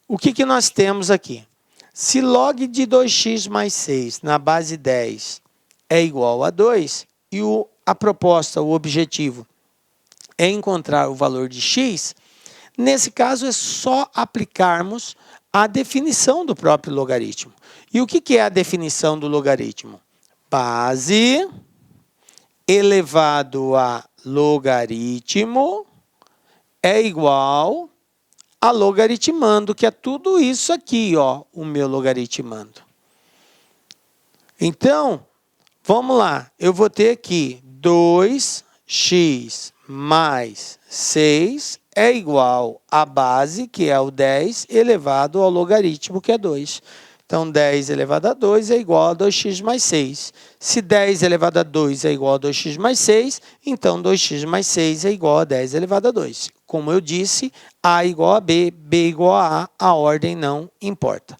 o que nós temos aqui? Se log de 2x mais 6 na base 10 é igual a 2, e a proposta, o objetivo, é encontrar o valor de x, nesse caso é só aplicarmos a definição do próprio logaritmo. E o que é a definição do logaritmo? Base elevado a logaritmo é igual a logaritmando, que é tudo isso aqui, ó, o meu logaritmando. Então, vamos lá. Eu vou ter aqui 2x mais 6 é igual à base, que é o 10, elevado ao logaritmo, que é 2. Então, 10 elevado a 2 é igual a 2x mais 6. Se 10 elevado a 2 é igual a 2x mais 6, então 2x mais 6 é igual a 10 elevado a 2. Como eu disse, A igual a B, B igual a ordem não importa.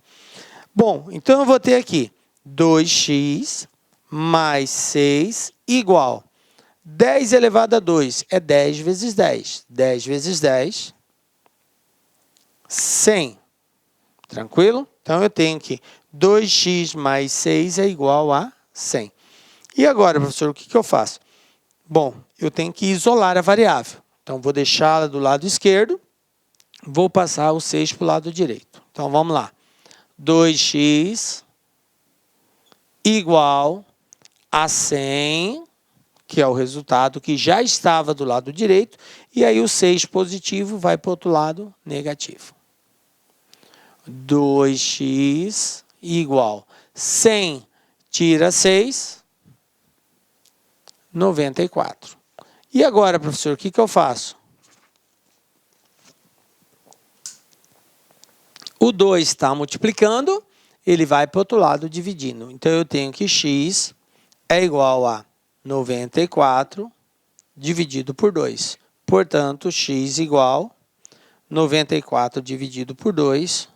Bom, então eu vou ter aqui 2x mais 6 igual 10 elevado a 2 é 10 vezes 10. 10 vezes 10, 100. Tranquilo? Então, eu tenho que 2x mais 6 é igual a 100. E agora, professor, o que eu faço? Bom, eu tenho que isolar a variável. Então, vou deixá-la do lado esquerdo, vou passar o 6 para o lado direito. Então, vamos lá. 2x igual a 100, que é o resultado que já estava do lado direito, e aí o 6 positivo vai para o outro lado negativo. 2x igual 100 tira 6, 94. E agora, professor, o que eu faço? O 2 está multiplicando, ele vai para o outro lado dividindo. Então, eu tenho que x é igual a 94 dividido por 2. Portanto, x igual 94 dividido por 2,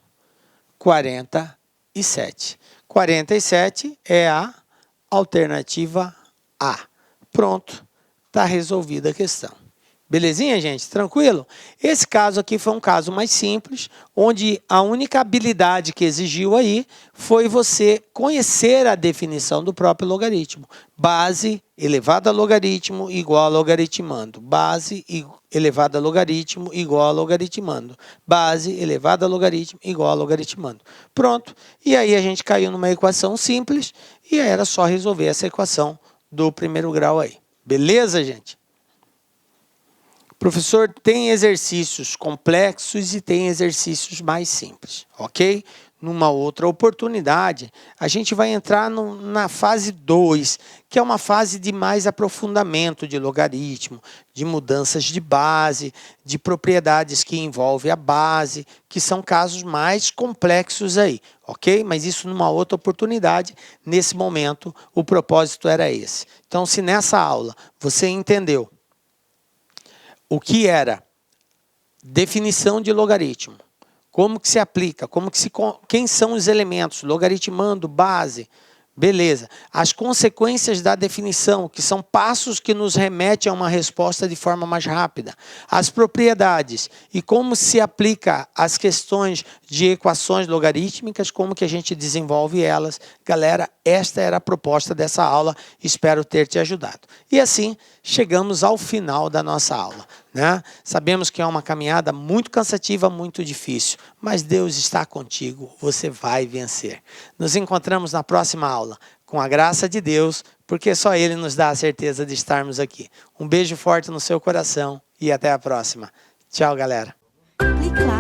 47. 47 é a alternativa A. Pronto, está resolvida a questão. Belezinha, gente? Tranquilo? Esse caso aqui foi um caso mais simples, onde a única habilidade que exigiu aí foi você conhecer a definição do próprio logaritmo. Base elevado a logaritmo igual a logaritmando. Base elevado a logaritmo igual a logaritmando. Base elevado a logaritmo igual a logaritmando. Pronto. E aí a gente caiu numa equação simples e aí era só resolver essa equação do primeiro grau aí. Beleza, gente? Professor, tem exercícios complexos e tem exercícios mais simples, ok? Numa outra oportunidade, a gente vai entrar na fase 2, que é uma fase de mais aprofundamento de logaritmo, de mudanças de base, de propriedades que envolvem a base, que são casos mais complexos aí, ok? Mas isso numa outra oportunidade, nesse momento, o propósito era esse. Então, se nessa aula você entendeu o que era definição de logaritmo, como que se aplica, quem são os elementos, logaritmando, base, beleza. As consequências da definição, que são passos que nos remetem a uma resposta de forma mais rápida. As propriedades e como se aplica as questões de equações logarítmicas, como que a gente desenvolve elas. Galera, esta era a proposta dessa aula, espero ter te ajudado. E assim, chegamos ao final da nossa aula, né? Sabemos que é uma caminhada muito cansativa, muito difícil, mas Deus está contigo, você vai vencer. Nos encontramos na próxima aula, com a graça de Deus, porque só Ele nos dá a certeza de estarmos aqui. Um beijo forte no seu coração e até a próxima. Tchau, galera. Clique lá